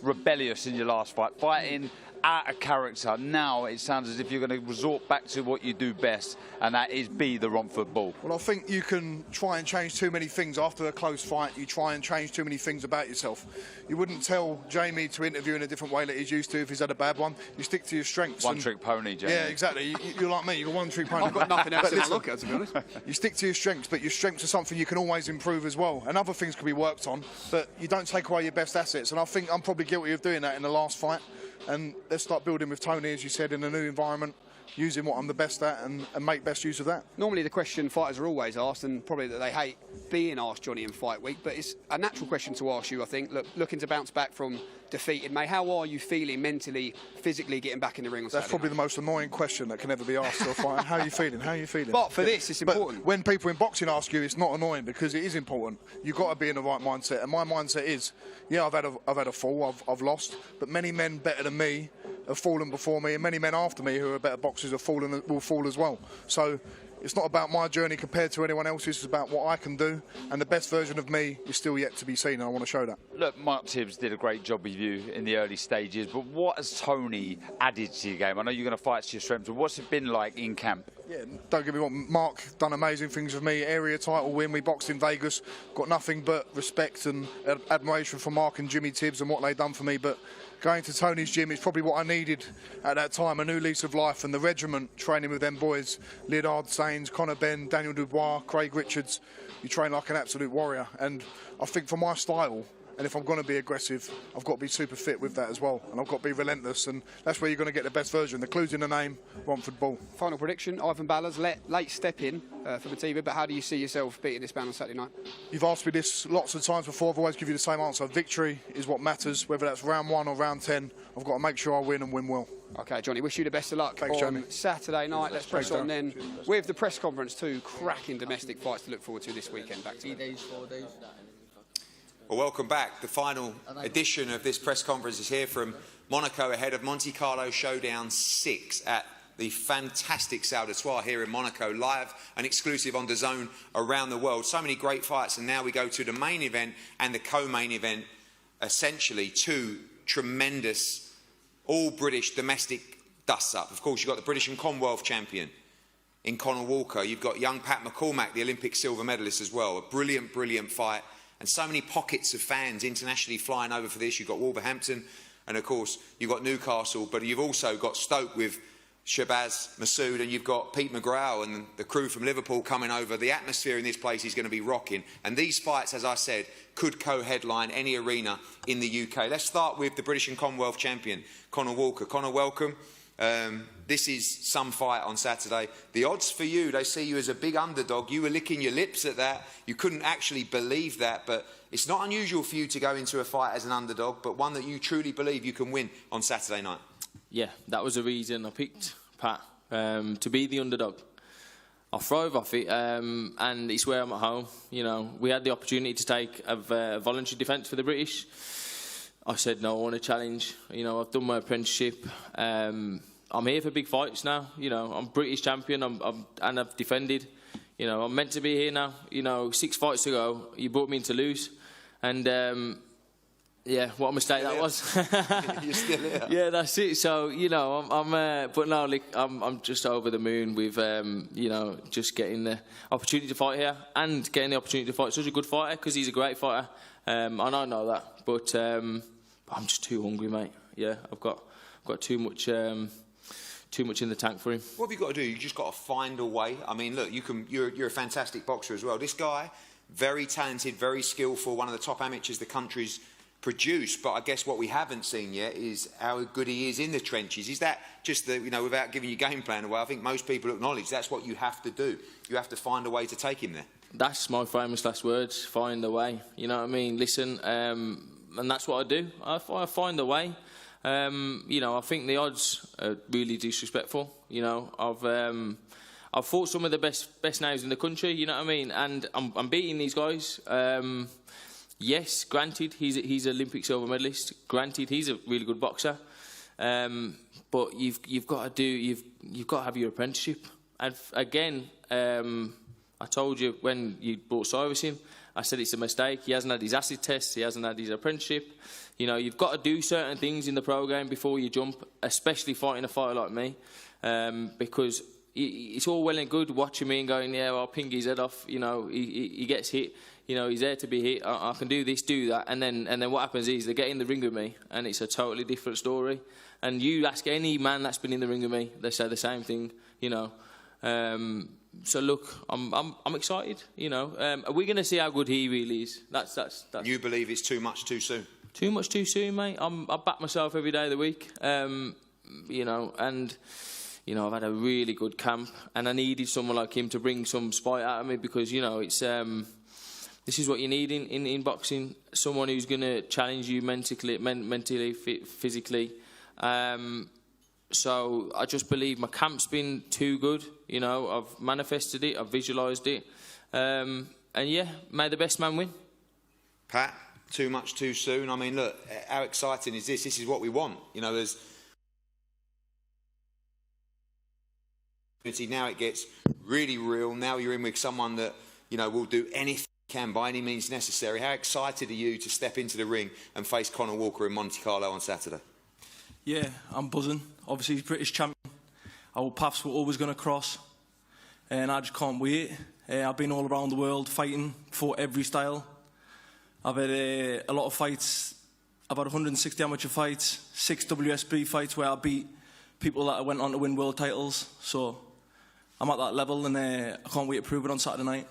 rebellious in your last fight, fighting out of character. Now it sounds as if you're going to resort back to what you do best, and that is be the Romford Bull. Well, I think you can try and change too many things after a close fight. You try and change too many things about yourself. You wouldn't tell Jamie to interview in a different way that he's used to if he's had a bad one. You stick to your strengths. One-trick pony, Jamie. Yeah, exactly. You're like me. You're a one-trick pony. I've got nothing else to look at, to be honest. You stick to your strengths, but your strengths are something you can always improve as well. And other things can be worked on, but you don't take away your best assets. And I think I'm probably guilty of doing that in the last fight. And let's start building with Tony, as you said, in a new environment, using what I'm the best at and make best use of that. Normally the question fighters are always asked, and probably that they hate being asked, Johnny, in fight week, but it's a natural question to ask you, I think. Look, looking to bounce back from defeat in May, how are you feeling mentally, physically getting back in the ring on Saturday? That's probably the most annoying question that can ever be asked to a fighter. How are you feeling? How are you feeling? But for this, it's important. But when people in boxing ask you, it's not annoying because it is important. You've got to be in the right mindset, and my mindset is, yeah, I've had a fall, I've lost, but many men better than me have fallen before me, and many men after me who are better boxers will fall as well. So it's not about my journey compared to anyone else's, it's about what I can do, and the best version of me is still yet to be seen, and I want to show that. Look, Mark Tibbs did a great job with you in the early stages, but what has Tony added to your game? I know you're going to fight to your strengths, but what's it been like in camp? Yeah, don't get me wrong, Mark done amazing things for me. Area title win, we boxed in Vegas. Got nothing but respect and admiration for Mark and Jimmy Tibbs and what they've done for me. But going to Tony's gym is probably what I needed at that time, a new lease of life. And the regiment, training with them boys, Leonard Sains, Conor Benn, Daniel Dubois, Craig Richards, you train like an absolute warrior. And I think for my style, and if I'm going to be aggressive, I've got to be super fit with that as well. And I've got to be relentless, and that's where you're going to get the best version. The clue's in the name, Romford Bull. Final prediction, Ivan Ballas, late step in for Matiba, but how do you see yourself beating this man on Saturday night? You've asked me this lots of times before. I've always given you the same answer. Victory is what matters, whether that's round 1 or round 10. I've got to make sure I win and win well. OK, Johnny, wish you the best of luck. Thanks, on Jamie. Saturday night. Let's press on then with the press conference. 2 cracking domestic fights to look forward to this weekend. Back to you. 3 days, 4 days. Well, welcome back. The final edition of this press conference is here from Monaco ahead of Monte Carlo Showdown 6 at the fantastic Salle d'Espoir here in Monaco, live and exclusive on DAZN around the world. So many great fights, and now we go to the main event and the co-main event, essentially 2 tremendous all-British domestic dust-up. Of course, you've got the British and Commonwealth champion in Conor Walker. You've got young Pat McCormack, the Olympic silver medalist as well. A brilliant, brilliant fight. And so many pockets of fans internationally flying over for this. You've got Wolverhampton, and of course, you've got Newcastle, but you've also got Stoke with Shabaz Masoud, and you've got Pete McGrail and the crew from Liverpool coming over. The atmosphere in this place is going to be rocking. And these fights, as I said, could co-headline any arena in the UK. Let's start with the British and Commonwealth champion, Conor Walker. Conor, welcome. This is some fight on Saturday. The odds for you, they see you as a big underdog. You were licking your lips at that. You couldn't actually believe that, but it's not unusual for you to go into a fight as an underdog, but one that you truly believe you can win on Saturday night. Yeah, that was the reason I picked Pat, to be the underdog. I thrive off it, and it's where I'm at home. You know, we had the opportunity to take a voluntary defence for the British. I said no, I want a challenge. You know, I've done my apprenticeship. I'm here for big fights now. You know, I'm British champion. And I've defended. You know, I'm meant to be here now. You know, 6 fights to go. You brought me in to lose, and yeah, what a mistake that was. You're still here. Yeah, that's it. So you know, but no, like, I'm just over the moon with you know, just getting the opportunity to fight here and getting the opportunity to fight such a good fighter, because he's a great fighter. And I know that, but I'm just too hungry, mate. Yeah, I've got too much in the tank for him. What have you got to do? You just got to find a way. I mean, look, you're a fantastic boxer as well. This guy, very talented, very skillful, one of the top amateurs the country's produced. But I guess what we haven't seen yet is how good he is in the trenches. Is that just the, you know, without giving your game plan away? I think most people acknowledge that's what you have to do. You have to find a way to take him there. That's my famous last words, find a way. You know what I mean? Listen, and that's what I do. I find a way. You know, I think the odds are really disrespectful. You know, I've fought some of the best names in the country, you know what I mean? And I'm beating these guys. Yes, granted, he's an Olympic silver medalist. Granted, he's a really good boxer. But you've got to have your apprenticeship. And again, I told you when you brought Cyrus in, I said it's a mistake. He hasn't had his acid test. He hasn't had his apprenticeship. You know, you've got to do certain things in the program before you jump, especially fighting a fighter like me, because it's all well and good watching me and going, yeah, well, I'll ping his head off. You know, he gets hit. You know, he's there to be hit. I can do this, do that, and then what happens is they get in the ring with me, and it's a totally different story. And you ask any man that's been in the ring with me, they say the same thing. You know. So look, I'm excited. You know, are we going to see how good he really is? That's. You believe it's too much too soon? Too much too soon, mate. I back myself every day of the week. You know, and you know, I've had a really good camp, and I needed someone like him to bring some spite out of me, because you know it's this is what you need in boxing. Someone who's going to challenge you mentally, physically. So I just believe my camp's been too good. You know, I've manifested it, I've visualised it, and yeah, may the best man win. Pat, too much too soon. I mean, look, how exciting is this? This is what we want. You know, there's now it gets really real. Now you're in with someone that, you know, will do anything he can by any means necessary. How excited are you to step into the ring and face Conor Walker in Monte Carlo on Saturday? Yeah, I'm buzzing. Obviously, he's British champion. Our paths were always going to cross, and I just can't wait. I've been all around the world fighting for every style. I've had a lot of fights. I've had 160 amateur fights, 6 WSB fights where I beat people that went on to win world titles. So I'm at that level, and I can't wait to prove it on Saturday night.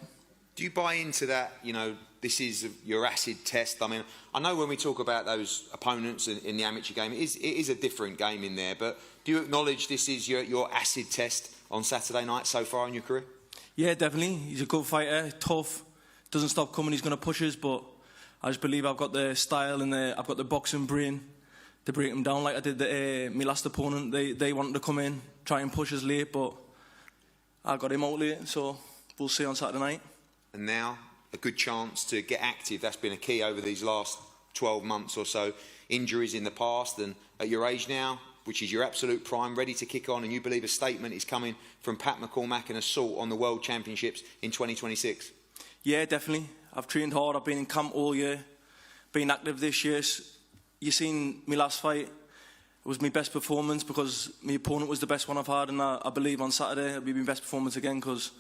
Do you buy into that, you know, this is your acid test? I mean, I know when we talk about those opponents in the amateur game, it is a different game in there, but do you acknowledge this is your acid test on Saturday night so far in your career? Yeah, definitely. He's a good fighter, tough, doesn't stop coming, he's going to push us, but I just believe I've got the style and I've got the boxing brain to break him down like I did my last opponent. They wanted to come in, try and push us late, but I got him out late, so we'll see on Saturday night. And now, a good chance to get active. That's been a key over these last 12 months or so. Injuries in the past, and at your age now, which is your absolute prime, ready to kick on, and you believe a statement is coming from Pat McCormack, an assault on the World Championships in 2026? Yeah, definitely. I've trained hard. I've been in camp all year, been active this year. You've seen my last fight. It was my best performance because my opponent was the best one I've had, and I believe on Saturday it'll be my best performance again because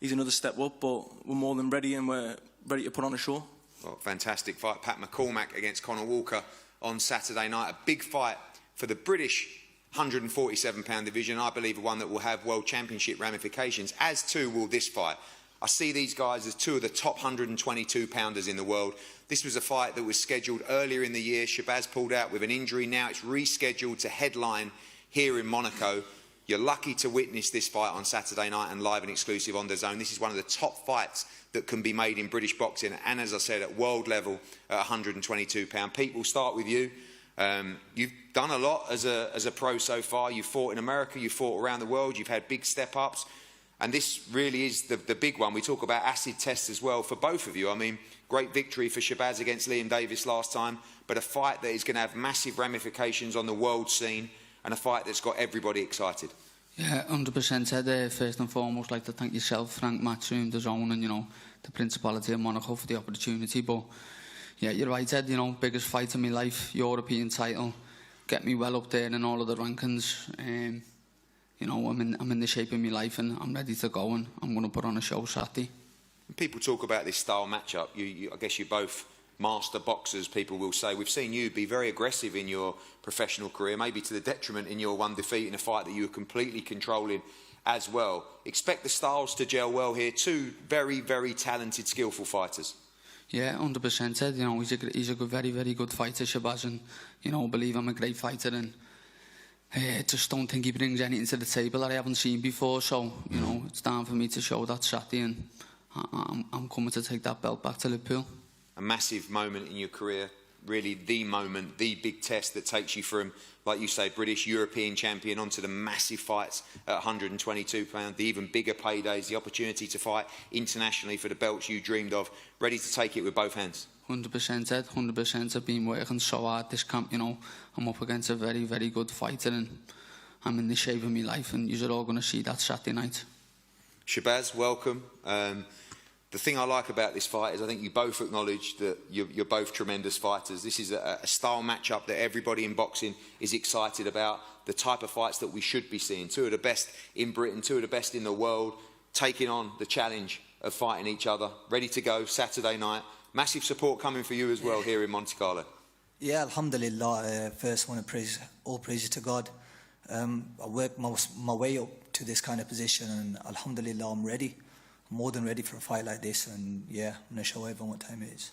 he's another step up, but we're more than ready, and we're ready to put on a show. Well, fantastic fight. Pat McCormack against Conor Walker on Saturday night. A big fight for the British 147-pound division. I believe one that will have World Championship ramifications, as too will this fight. I see these guys as two of the top 122-pounders in the world. This was a fight that was scheduled earlier in the year. Shabaz pulled out with an injury. Now it's rescheduled to headline here in Monaco. You're lucky to witness this fight on Saturday night and live and exclusive on DAZN. This is one of the top fights that can be made in British boxing, and as I said, at world level at 122 pound. Pete, we'll start with you. You've done a lot as a pro so far. You've fought in America, you've fought around the world, you've had big step-ups. And this really is the big one. We talk about acid tests as well for both of you. I mean, great victory for Shabaz against Liam Davis last time, but a fight that is going to have massive ramifications on the world scene and a fight that's got everybody excited. Yeah, 100%. I'd first and foremost like to thank yourself, Frank, Matchroom, DAZN, and, you know, the Principality of Monaco for the opportunity. But, yeah, you're right, Ed, you know, biggest fight of my life, European title, get me well up there in all of the rankings. You know, I'm in the shape of my life and I'm ready to go, and I'm going to put on a show Saturday. People talk about this style matchup. I guess you're both master boxers, people will say. We've seen you be very aggressive in your professional career, maybe to the detriment in your one defeat in a fight that you were completely controlling as well. Expect the styles to gel well here. Two very, very talented, skillful fighters. Yeah, 100%. Ed. You know, he's a good, very, very good fighter, Shabaz, and, you know, I believe I'm a great fighter, and I just don't think he brings anything to the table that I haven't seen before. So, you know, it's time for me to show that Saturday, and I'm coming to take that belt back to Liverpool. A massive moment in your career, really the moment, the big test that takes you from, like you say, British, European champion onto the massive fights at 122 pounds, the even bigger paydays, the opportunity to fight internationally for the belts you dreamed of, ready to take it with both hands. 100%, Ed, 100%. I've been working so hard this camp, you know. I'm up against a very, very good fighter, and I'm in the shape of my life, and you're all going to see that Saturday night. Shabaz, welcome. The thing I like about this fight is I think you both acknowledge that you're both tremendous fighters. This is a style matchup that everybody in boxing is excited about, the type of fights that we should be seeing. Two of the best in Britain, two of the best in the world, taking on the challenge of fighting each other, ready to go Saturday night. Massive support coming for you as well here in Monte Carlo. Yeah, alhamdulillah. First, want to praise, all praises to God. I worked my way up to this kind of position, and alhamdulillah, I'm ready. More than ready for a fight like this, and yeah, I'm going to show everyone what time it is.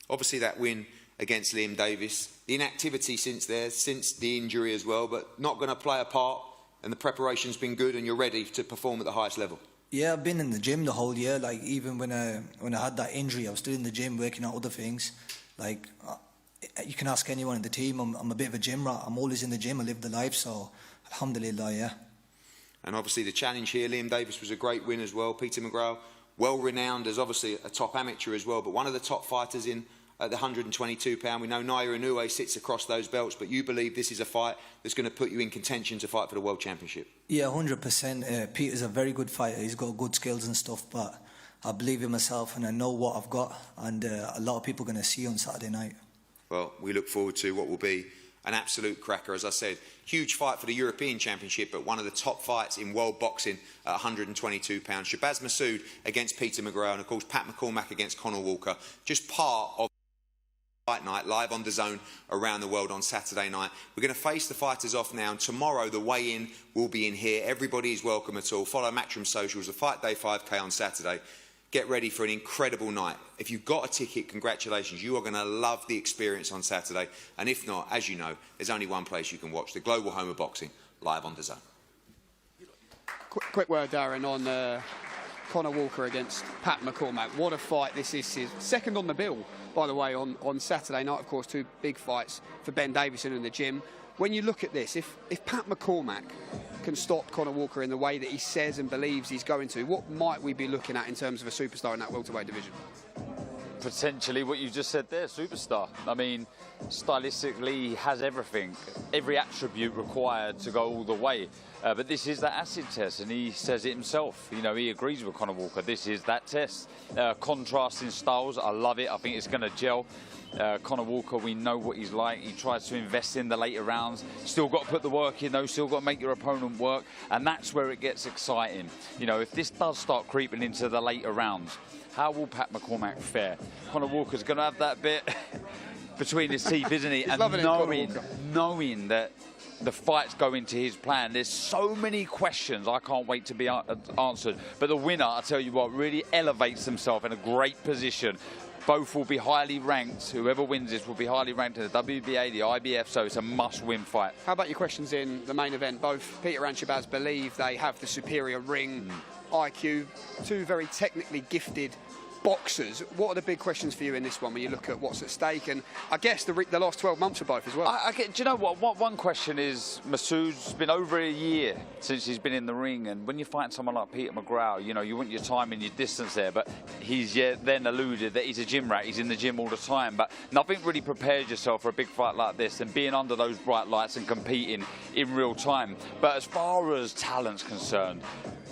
Obviously that win against Liam Davis, the inactivity since the injury as well, but not going to play a part, and the preparation's been good and you're ready to perform at the highest level. Yeah, I've been in the gym the whole year. Like, even when I had that injury, I was still in the gym working on other things. Like, you can ask anyone in the team, I'm a bit of a gym rat. I'm always in the gym, I live the life, so alhamdulillah, yeah. And obviously the challenge here, Liam Davis was a great win as well. Peter Mcgrail, well renowned as obviously a top amateur as well, but one of the top fighters in at the 122 pound. We know Naya Inoue sits across those belts, but you believe this is a fight that's going to put you in contention to fight for the World Championship? Yeah, 100%. Peter's a very good fighter. He's got good skills and stuff, but I believe in myself and I know what I've got, and a lot of people are going to see on Saturday night. Well, we look forward to what will be an absolute cracker. As I said, huge fight for the European Championship, but one of the top fights in world boxing at 122 pounds. Shabaz Masoud against Peter Mcgrail, and of course Pat McCormack against Conor Walker. Just part of Fight Night, live on DAZN around the world on Saturday night. We're going to face the fighters off now, and tomorrow the weigh-in will be in here. Everybody is welcome at all. Follow Matchroom Socials, the Fight Day 5K on Saturday. Get ready for an incredible night. If you've got a ticket, congratulations. You are going to love the experience on Saturday. And if not, as you know, there's only one place you can watch, the global home of boxing, live on DAZN. Quick word, Darren, on Conor Walker against Pat McCormack. What a fight this is. Second on the bill, by the way, on Saturday night. Of course, two big fights for Ben Davison in the gym. When you look at this, if Pat McCormack can stop Conor Walker in the way that he says and believes he's going to, what might we be looking at in terms of a superstar in that welterweight division? Potentially what you just said there, superstar. I mean, stylistically, he has everything, every attribute required to go all the way. But this is that acid test, and he says it himself. You know, he agrees with Conor Walker. This is that test. Contrasting styles, I love it. I think it's going to gel. Conor Walker, we know what he's like. He tries to invest in the later rounds. Still got to put the work in, though. Still got to make your opponent work. And that's where it gets exciting. You know, if this does start creeping into the later rounds, how will Pat McCormack fare? Conor Walker's going to have that bit between his teeth, isn't he? And knowing that the fight's going to his plan. There's so many questions I can't wait to be answered. But the winner, I tell you what, really elevates himself in a great position. Both will be highly ranked. Whoever wins this will be highly ranked in the WBA, the IBF, so it's a must-win fight. How about your questions in the main event? Both Peter and Shabaz believe they have the superior ring, IQ, two very technically gifted boxers. What are the big questions for you in this one when you look at what's at stake? And I guess the last 12 months for both as well. Do you know what? One question is, Masoud's been over a year since he's been in the ring, and when you fight someone like Peter Mcgrail, you know, you want your time and your distance there, but he's then alluded that he's a gym rat, he's in the gym all the time, but nothing really prepares yourself for a big fight like this than being under those bright lights and competing in real time. But as far as talent's concerned,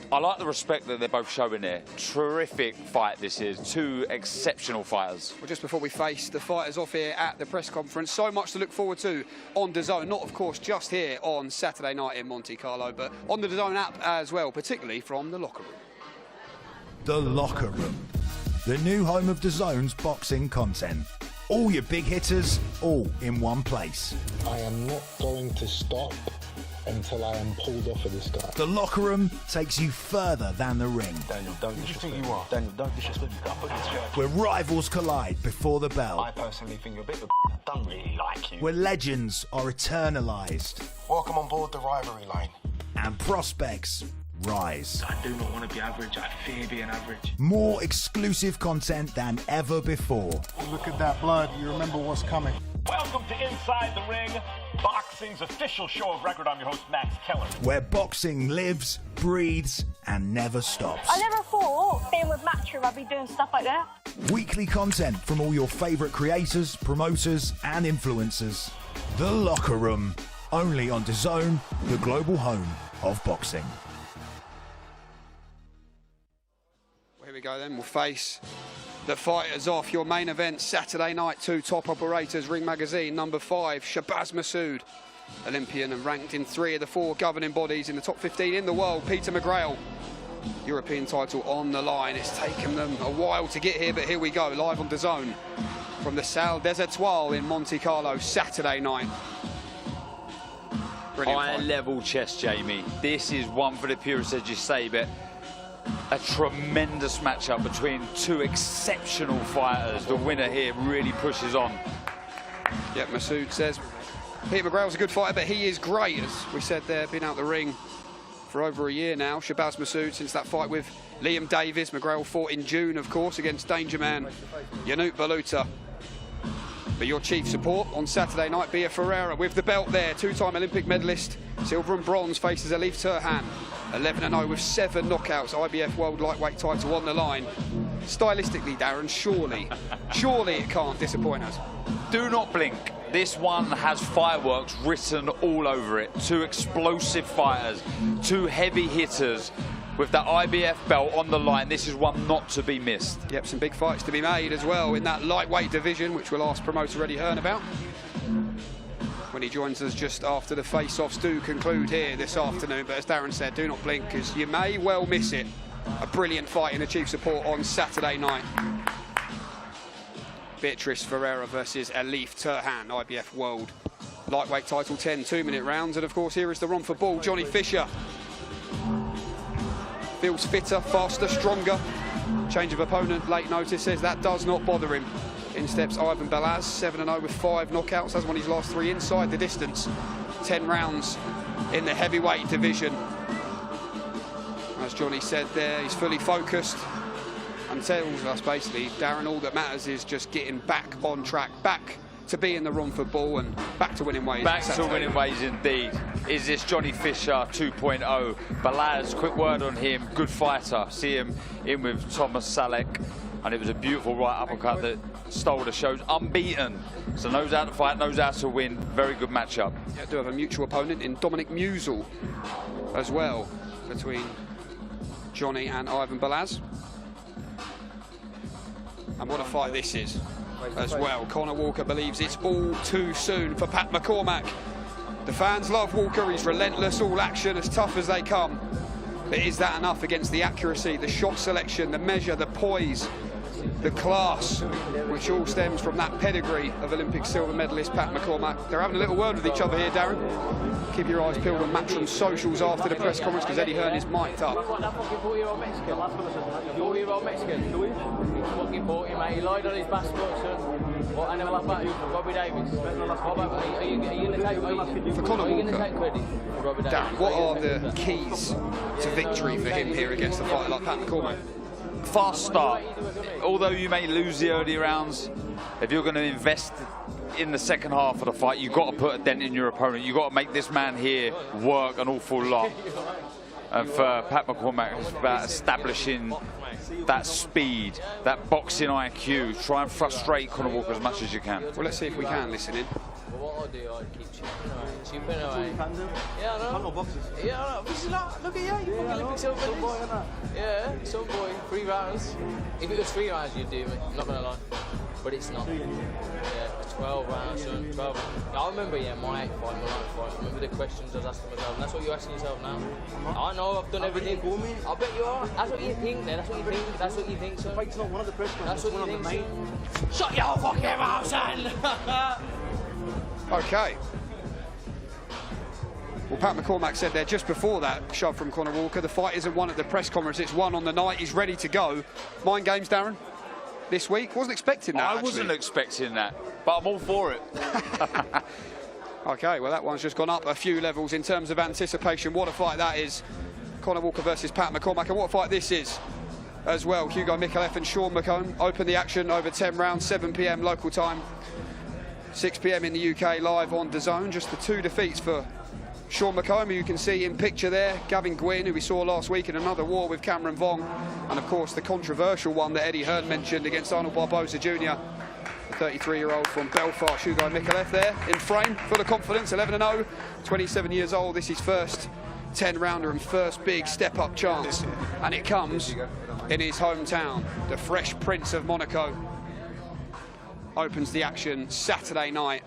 I like the respect that they're both showing here. Terrific fight this is. Two exceptional fighters. Well, just before we face the fighters off here at the press conference, so much to look forward to on DAZN. Not, of course, just here on Saturday night in Monte Carlo, but on the DAZN app as well, particularly from the locker room. The Locker Room, the new home of DAZN's boxing content. All your big hitters, all in one place. I am not going to stop until I am pulled off of this guy. The Locker Room takes you further than the ring. Daniel, don't disrespect me. Daniel, don't disrespect me. Put this shirt. Where rivals collide before the bell. I personally think you're a bit of a don't really like you. Where legends are eternalised. Welcome on board the rivalry line. And prospects rise. I do not want to be average. I fear being average. More exclusive content than ever before. Look at that blood. You remember what's coming. Welcome to Inside the Ring, boxing's official show of record. I'm your host, Max Keller. Where boxing lives, breathes, and never stops. I never thought being with Matchroom I'd be doing stuff like that. Weekly content from all your favourite creators, promoters, and influencers. The Locker Room, only on DAZN, the global home of boxing. Here we go then, we'll face the fighters off. Your main event Saturday night, two top operators, Ring Magazine, number 5, Shabaz Masoud, Olympian and ranked in 3 of the 4 governing bodies in the top 15 in the world. Peter Mcgrail, European title on the line. It's taken them a while to get here, but here we go, live on DAZN from the Salle des Etoiles in Monte Carlo, Saturday night. High level chess, Jamie. This is one for the purists, as you say, but a tremendous matchup between two exceptional fighters. The winner here really pushes on. Yeah, Masoud says Peter Mcgrail's a good fighter, but he is great. As we said there, been out the ring for over a year now. Shabaz Masoud, since that fight with Liam Davis. Mcgrail fought in June, of course, against Danger Man Yanut Baluta. But your chief support on Saturday night, Bia Ferreira, with the belt there, 2-time Olympic medalist, silver and bronze, faces Alif Turhan. 11-0 with 7 knockouts, IBF World Lightweight title on the line. Stylistically, Darren, surely it can't disappoint us. Do not blink. This one has fireworks written all over it. 2 explosive fighters, 2 heavy hitters. With that IBF belt on the line, this is one not to be missed. Yep, some big fights to be made as well in that lightweight division, which we'll ask promoter Eddie Hearn about when he joins us just after the face-offs do conclude here this afternoon. But as Darren said, do not blink, because you may well miss it. A brilliant fight in the chief support on Saturday night. Beatrice Ferreira versus Alif Turhan, IBF World Lightweight title, 10 2-minute rounds. And of course, here is the Romford Bull, Johnny Fisher. Feels fitter, faster, stronger. Change of opponent, late notice, says that does not bother him. In steps Ivan Balaz, 7-0 with 5 knockouts. Has won his last 3 inside the distance. 10 rounds in the heavyweight division. As Johnny said there, he's fully focused and tells us basically, Darren, all that matters is just getting back on track, back to be in the Romford Bull and back to winning ways. Back to winning ways indeed. Is this Johnny Fisher 2.0? Balaz, quick word on him, good fighter. See him in with Thomas Salek, and it was a beautiful right uppercut that stole the show. Unbeaten, so knows how to fight, knows how to win. Very good matchup. Yeah, do have a mutual opponent in Dominic Musil as well, between Johnny and Ivan Balaz. And what a fight this is as well. Conor Walker believes it's all too soon for Pat McCormack. The fans love Walker, he's relentless, all action, as tough as they come. But is that enough against the accuracy, the shot selection, the measure, the poise, the class, which all stems from that pedigree of Olympic silver medalist Pat McCormack? They're having a little word with each other here, Darren. Keep your eyes peeled on Matchroom socials after the press conference, because Eddie Hearn is mic'd up. That fucking 40-year-old Mexican. 40-year-old Mexican. He's fucking 40, mate. He lied on his passport, son. What, I never laughed at you for Robbie Davis. Are you going to take For Conor Walker, credit for Robbie Davis? Darren, what are the keys to victory for him here against a fighter like Pat McCormack? fast start. Although you may lose the early rounds, if you're going to invest in the second half of the fight, you've got to put a dent in your opponent. You've got to make this man here work an awful lot. And for Pat McCormack, it's about establishing that speed, that boxing IQ. Try and frustrate Conor Walker as much as you can. Well, let's see if we can listen in. What I'll do, I'll keep chipping away. Yeah, I know. Yeah, I know. This is not, look at you, you're fucking Olympic silver medalist. Yeah, some boy, 3 rounds. If it was 3 rounds, you'd do me, not gonna lie. But it's not. Yeah, 12 rounds, son, 12 rounds. I remember, yeah, my 8 fight, my 9 fight. I remember the questions I was asking myself, and that's what you're asking yourself now. I know, I've done everything. I bet you are. That's what you think, then. That's what you think. That's what you think, son. That's what you think, son. Shut your fucking mouth, son! Okay. Well, Pat McCormack said there just before that shove from Conor Walker, the fight isn't won at the press conference, it's won on the night. He's ready to go. Mind games, Darren, this week? Wasn't expecting that, I wasn't expecting that, but I'm all for it. Okay, well, that one's just gone up a few levels in terms of anticipation. What a fight that is. Conor Walker versus Pat McCormack, and what a fight this is as well. Hugo Micgrail and Sean McComb open the action over 10 rounds, 7 p.m. local time. 6 p.m. in the UK, live on DAZN. Just the 2 defeats for Sean McComb, who you can see in picture there. Gavin Gwynn, who we saw last week in another war with Cameron Vong. And, of course, the controversial one that Eddie Hearn mentioned against Arnold Barboza Jr. The 33-year-old from Belfast, Hugo Micgrail there in frame, full of confidence, 11-0, 27 years old. This is first 10-rounder and first big step-up chance. And it comes in his hometown, the Fresh Prince of Monaco. Opens the action Saturday night,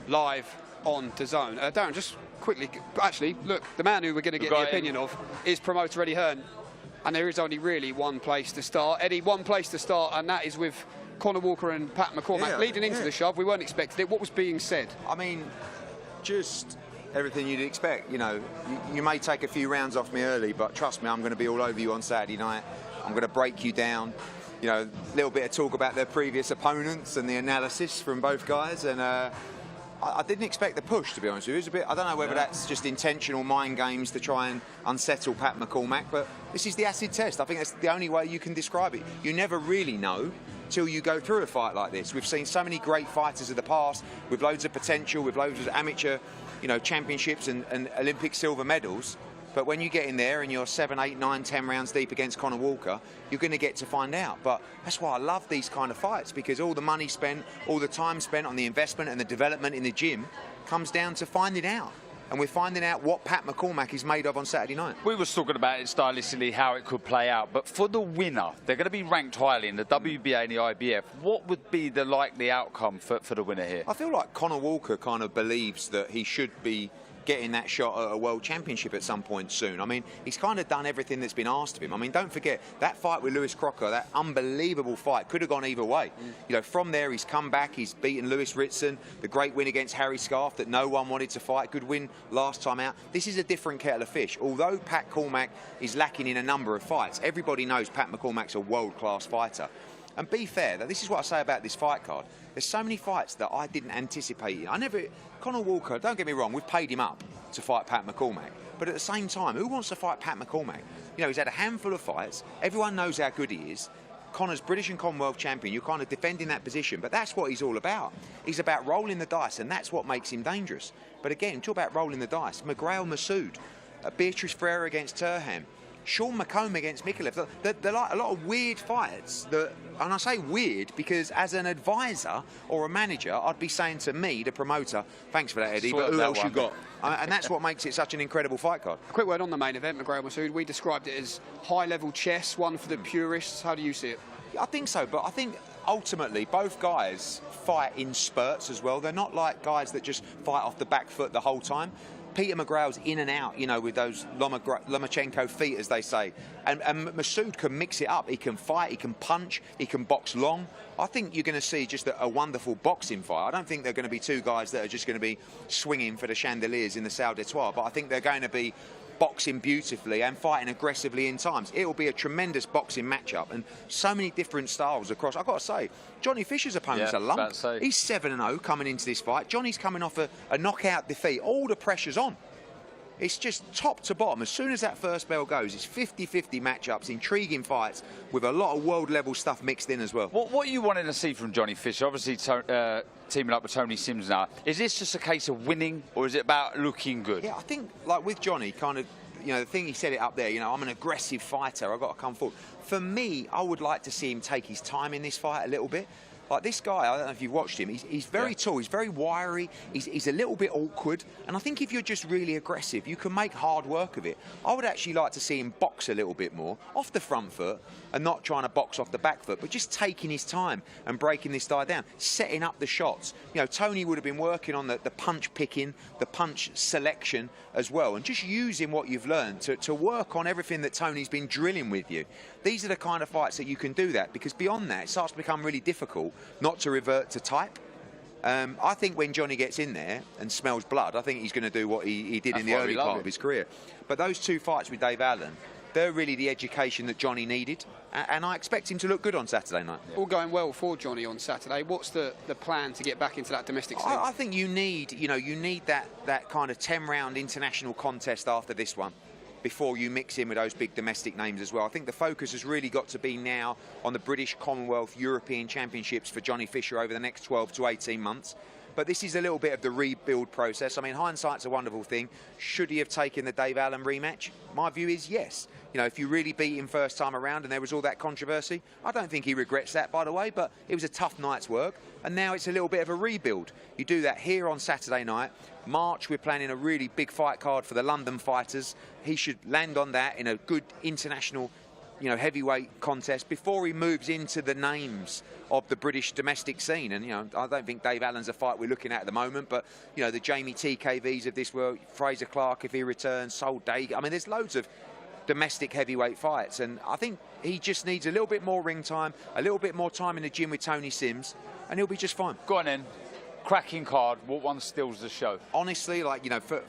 live on DAZN. Darren, just quickly, actually, look, the man who we're going to get the opinion of is promoter Eddie Hearn. And there is only really one place to start. Eddie, one place to start, and that is with Conor Walker and Pat McCormack. Leading into the shove, we weren't expecting it. What was being said? I mean, just everything you'd expect. You know, you may take a few rounds off me early, but trust me, I'm going to be all over you on Saturday night. I'm going to break you down. You know, a little bit of talk about their previous opponents and the analysis from both guys, and I didn't expect the push, to be honest with you. It was a bit, I don't know whether that's just intentional mind games to try and unsettle Pat McCormack, but this is the acid test. I think that's the only way you can describe it. You never really know till you go through a fight like this. We've seen so many great fighters of the past with loads of potential, with loads of amateur, you know, championships and Olympic silver medals. But when you get in there and you're 7, 8, 9, 10 rounds deep against Conor Walker, you're going to get to find out. But that's why I love these kind of fights, because all the money spent, all the time spent on the investment and the development in the gym comes down to finding out. And we're finding out what Pat McCormack is made of on Saturday night. We were talking about it stylistically, how it could play out. But for the winner, they're going to be ranked highly in the WBA and the IBF. What would be the likely outcome for the winner here? I feel like Conor Walker kind of believes that he should be getting that shot at a world championship at some point soon. I mean, he's kind of done everything that's been asked of him. I mean, don't forget, that fight with Lewis Crocker, that unbelievable fight, could have gone either way. You know, from there, he's come back, he's beaten Lewis Ritson, the great win against Harry Scarf that no one wanted to fight, good win last time out. This is a different kettle of fish. Although Pat McCormack is lacking in a number of fights, everybody knows Pat McCormack's a world-class fighter. And be fair, this is what I say about this fight card. There's so many fights that I didn't anticipate. Conor Walker, don't get me wrong, we've paid him up to fight Pat McCormack. But at the same time, who wants to fight Pat McCormack? You know, he's had a handful of fights. Everyone knows how good he is. Conor's British and Commonwealth champion. You're kind of defending that position. But that's what he's all about. He's about rolling the dice, and that's what makes him dangerous. But again, talk about rolling the dice. Mcgrail Masoud, Beatrice Ferreira against Turham, Sean McComb against Micgrail. They're like a lot of weird fights. And I say weird because as an advisor or a manager, I'd be saying to me, the promoter, thanks for that, Eddie, but who else you got? And that's what makes it such an incredible fight card. A quick word on the main event, Mcgrail Masoud. We described it as high-level chess, one for the purists. How do you see it? I think so, but I think ultimately both guys fight in spurts as well. They're not like guys that just fight off the back foot the whole time. Peter McGrail's in and out, you know, with those Lomachenko feet, as they say. And Masoud can mix it up. He can fight, he can punch, he can box long. I think you're going to see just a wonderful boxing fight. I don't think they're going to be two guys that are just going to be swinging for the chandeliers in the Salle d'Etoile, but I think they're going to be boxing beautifully and fighting aggressively in times. It will be a tremendous boxing matchup and so many different styles across. I've got to say, Johnny Fisher's opponent's a lump. He's 7-0 coming into this fight. Johnny's coming off a knockout defeat. All the pressure's on. It's just top to bottom. As soon as that first bell goes, it's 50-50 matchups, intriguing fights with a lot of world-level stuff mixed in as well. What are you wanting to see from Johnny Fisher? Obviously, teaming up with Tony Sims now. Is this just a case of winning, or is it about looking good? Yeah, I think, like with Johnny, kind of, you know, the thing he said it up there, you know, I'm an aggressive fighter, I've got to come forward. For me, I would like to see him take his time in this fight a little bit. Like this guy, I don't know if you've watched him, he's very tall, he's very wiry, he's a little bit awkward, and I think if you're just really aggressive, you can make hard work of it. I would actually like to see him box a little bit more, off the front foot, and not trying to box off the back foot, but just taking his time and breaking this guy down, setting up the shots. You know, Tony would have been working on the punch picking, the punch selection as well, and just using what you've learned to work on everything that Tony's been drilling with you. These are the kind of fights that you can do that, because beyond that, it starts to become really difficult not to revert to type. I think when Johnny gets in there and smells blood, I think he's going to do what he did in the early part of his career. But those two fights with Dave Allen, they're really the education that Johnny needed, and I expect him to look good on Saturday night. All going well for Johnny on Saturday. What's the plan to get back into that domestic scene? I think you need that kind of 10-round international contest after this one, before you mix in with those big domestic names as well. I think the focus has really got to be now on the British, Commonwealth, European Championships for Johnny Fisher over the next 12 to 18 months. But this is a little bit of the rebuild process. I mean, hindsight's a wonderful thing. Should he have taken the Dave Allen rematch? My view is yes. You know, if you really beat him first time around and there was all that controversy, I don't think he regrets that, by the way, but it was a tough night's work, and now it's a little bit of a rebuild. You do that here on Saturday night. March, we're planning a really big fight card for the London fighters. He should land on that in a good international, you know, heavyweight contest before he moves into the names of the British domestic scene. And, you know, I don't think Dave Allen's a fight we're looking at the moment, but, you know, the Jamie TKVs of this world, Fraser Clark if he returns, Sol Daigle. I mean, there's loads of domestic heavyweight fights, and I think he just needs a little bit more ring time, a little bit more time in the gym with Tony Sims, and he'll be just fine. Go on then. Cracking card. What one steals the show? Honestly, like, you know, for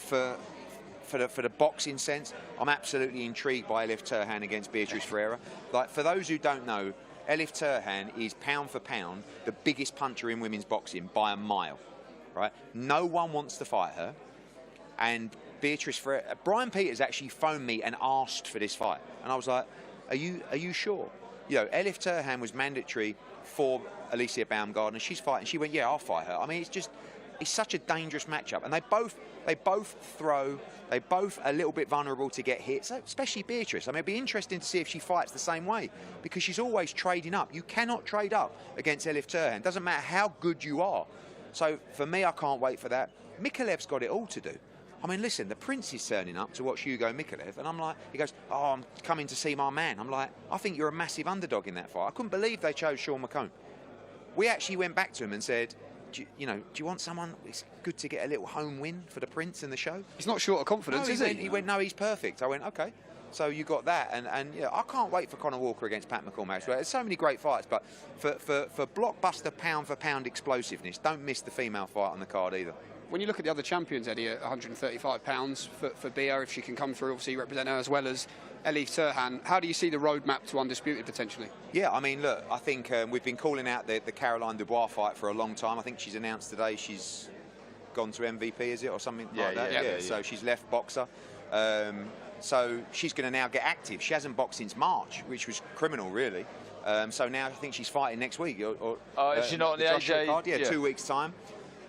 the boxing sense, I'm absolutely intrigued by Elif Turhan against Beatrice Ferreira. Like, for those who don't know, Elif Turhan is pound for pound the biggest puncher in women's boxing by a mile, right? No one wants to fight her, and Beatrice Ferreira, Brian Peters actually phoned me and asked for this fight, and I was like, are you sure? You know, Elif Turhan was mandatory for Alicia Baumgardner. She's fighting. She went, yeah, I'll fight her. I mean, it's such a dangerous matchup, and they both throw. They both a little bit vulnerable to get hit, so especially Beatrice. I mean, it'd be interesting to see if she fights the same way, because she's always trading up. You cannot trade up against Elif Turhan. Doesn't matter how good you are. So for me, I can't wait for that. Mikalev's got it all to do. I mean, listen, the Prince is turning up to watch Hugo Mikalev, and I'm like, he goes, oh, I'm coming to see my man. I'm like, I think you're a massive underdog in that fight. I couldn't believe they chose Sean McCone. We actually went back to him and said, do you want someone? It's good to get a little home win for the Prince in the show. He's not short of confidence, no, is he? He went, no, he's perfect. I went, okay. So you got that, and yeah, I can't wait for Conor Walker against Pat McCormack. There's so many great fights, but for blockbuster pound for pound explosiveness, don't miss the female fight on the card either. When you look at the other champions, Eddie, at 135 pounds for Bia, if she can come through, obviously represent her, as well as Elif Turhan, how do you see the roadmap to Undisputed potentially? Yeah, I mean, look, I think we've been calling out the Caroline Dubois fight for a long time. I think she's announced today she's gone to MVP, is it, or something like that? Yeah. So she's left boxer. So she's going to now get active. She hasn't boxed since March, which was criminal, really. So now I think she's fighting next week. Is she not on the AJ? Card? Yeah, 2 weeks' time.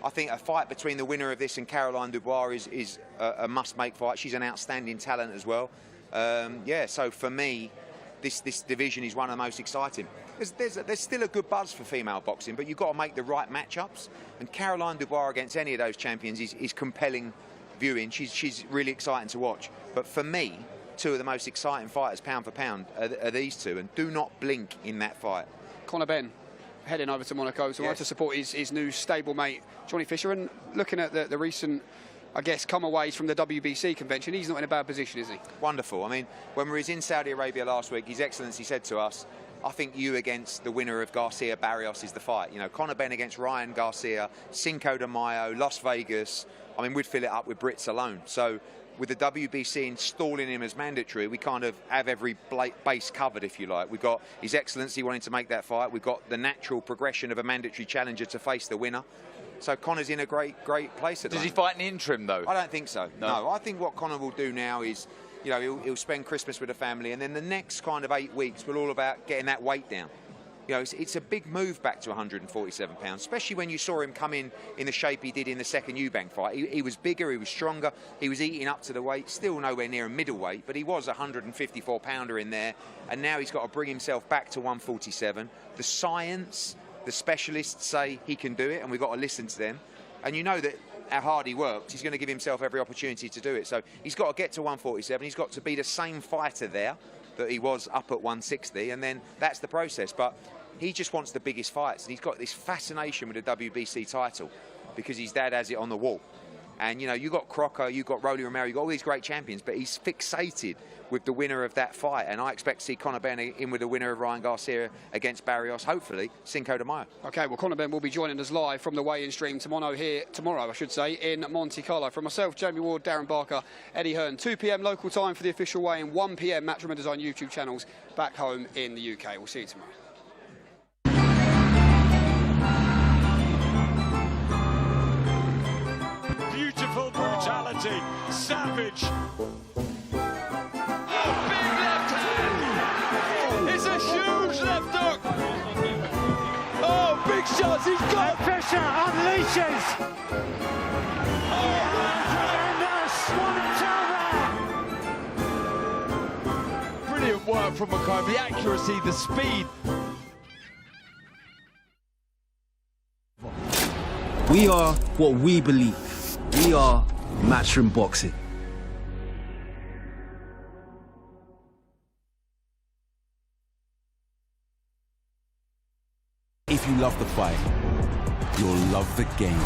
I think a fight between the winner of this and Caroline Dubois is a must-make fight. She's an outstanding talent as well. Yeah, so for me, this division is one of the most exciting. There's still a good buzz for female boxing, but you've got to make the right matchups. And Caroline Dubois against any of those champions is compelling viewing. She's really exciting to watch. But for me, two of the most exciting fighters, pound for pound, are these two. And do not blink in that fight. Conor Benn heading over to Monaco to support his new stablemate, Johnny Fisher. And looking at the recent, I guess, come-aways from the WBC convention, he's not in a bad position, is he? Wonderful. I mean, when we was in Saudi Arabia last week, His Excellency said to us, I think you against the winner of Garcia Barrios is the fight. You know, Conor Benn against Ryan Garcia, Cinco de Mayo, Las Vegas. I mean, we'd fill it up with Brits alone. So with the WBC installing him as mandatory, we kind of have every base covered, if you like. We've got His Excellency wanting to make that fight. We've got the natural progression of a mandatory challenger to face the winner. So Conor's in a great place at the Does he moment. fight in the interim, though? I don't think so. No, I think what Conor will do now is, you know, he'll spend Christmas with the family, and then the next kind of 8 weeks will all about getting that weight down. You know, it's a big move back to 147 pounds, especially when you saw him come in the shape he did in the second Eubank fight. He was bigger, he was stronger, he was eating up to the weight, still nowhere near a middleweight, but he was a 154-pounder in there, and now he's got to bring himself back to 147. The science, the specialists say he can do it, and we've got to listen to them. And you know that how hard he worked, he's going to give himself every opportunity to do it. So he's got to get to 147, he's got to be the same fighter there that he was up at 160, and then that's the process. But he just wants the biggest fights, and he's got this fascination with the WBC title because his dad has it on the wall. And, you know, you've got Crocker, you've got Rolly Romero, you've got all these great champions, but he's fixated with the winner of that fight. And I expect to see Conor Benn in with the winner of Ryan Garcia against Barrios, hopefully, Cinco de Mayo. OK, well, Conor Benn will be joining us live from the weigh-in stream tomorrow, in Monte Carlo. From myself, Jamie Ward, Darren Barker, Eddie Hearn. 2 p.m. local time for the official weigh-in, 1 p.m. Matchroom and DAZN YouTube channels back home in the UK. We'll see you tomorrow. Beautiful brutality, savage. Oh, big left hand! It's a huge left hook! Oh, big shots, he's got... And Fisher unleashes! Oh, and brilliant work from Mcgrail, the accuracy, the speed. We are what we believe. We are Matchroom Boxing. If you love the fight, you'll love the game.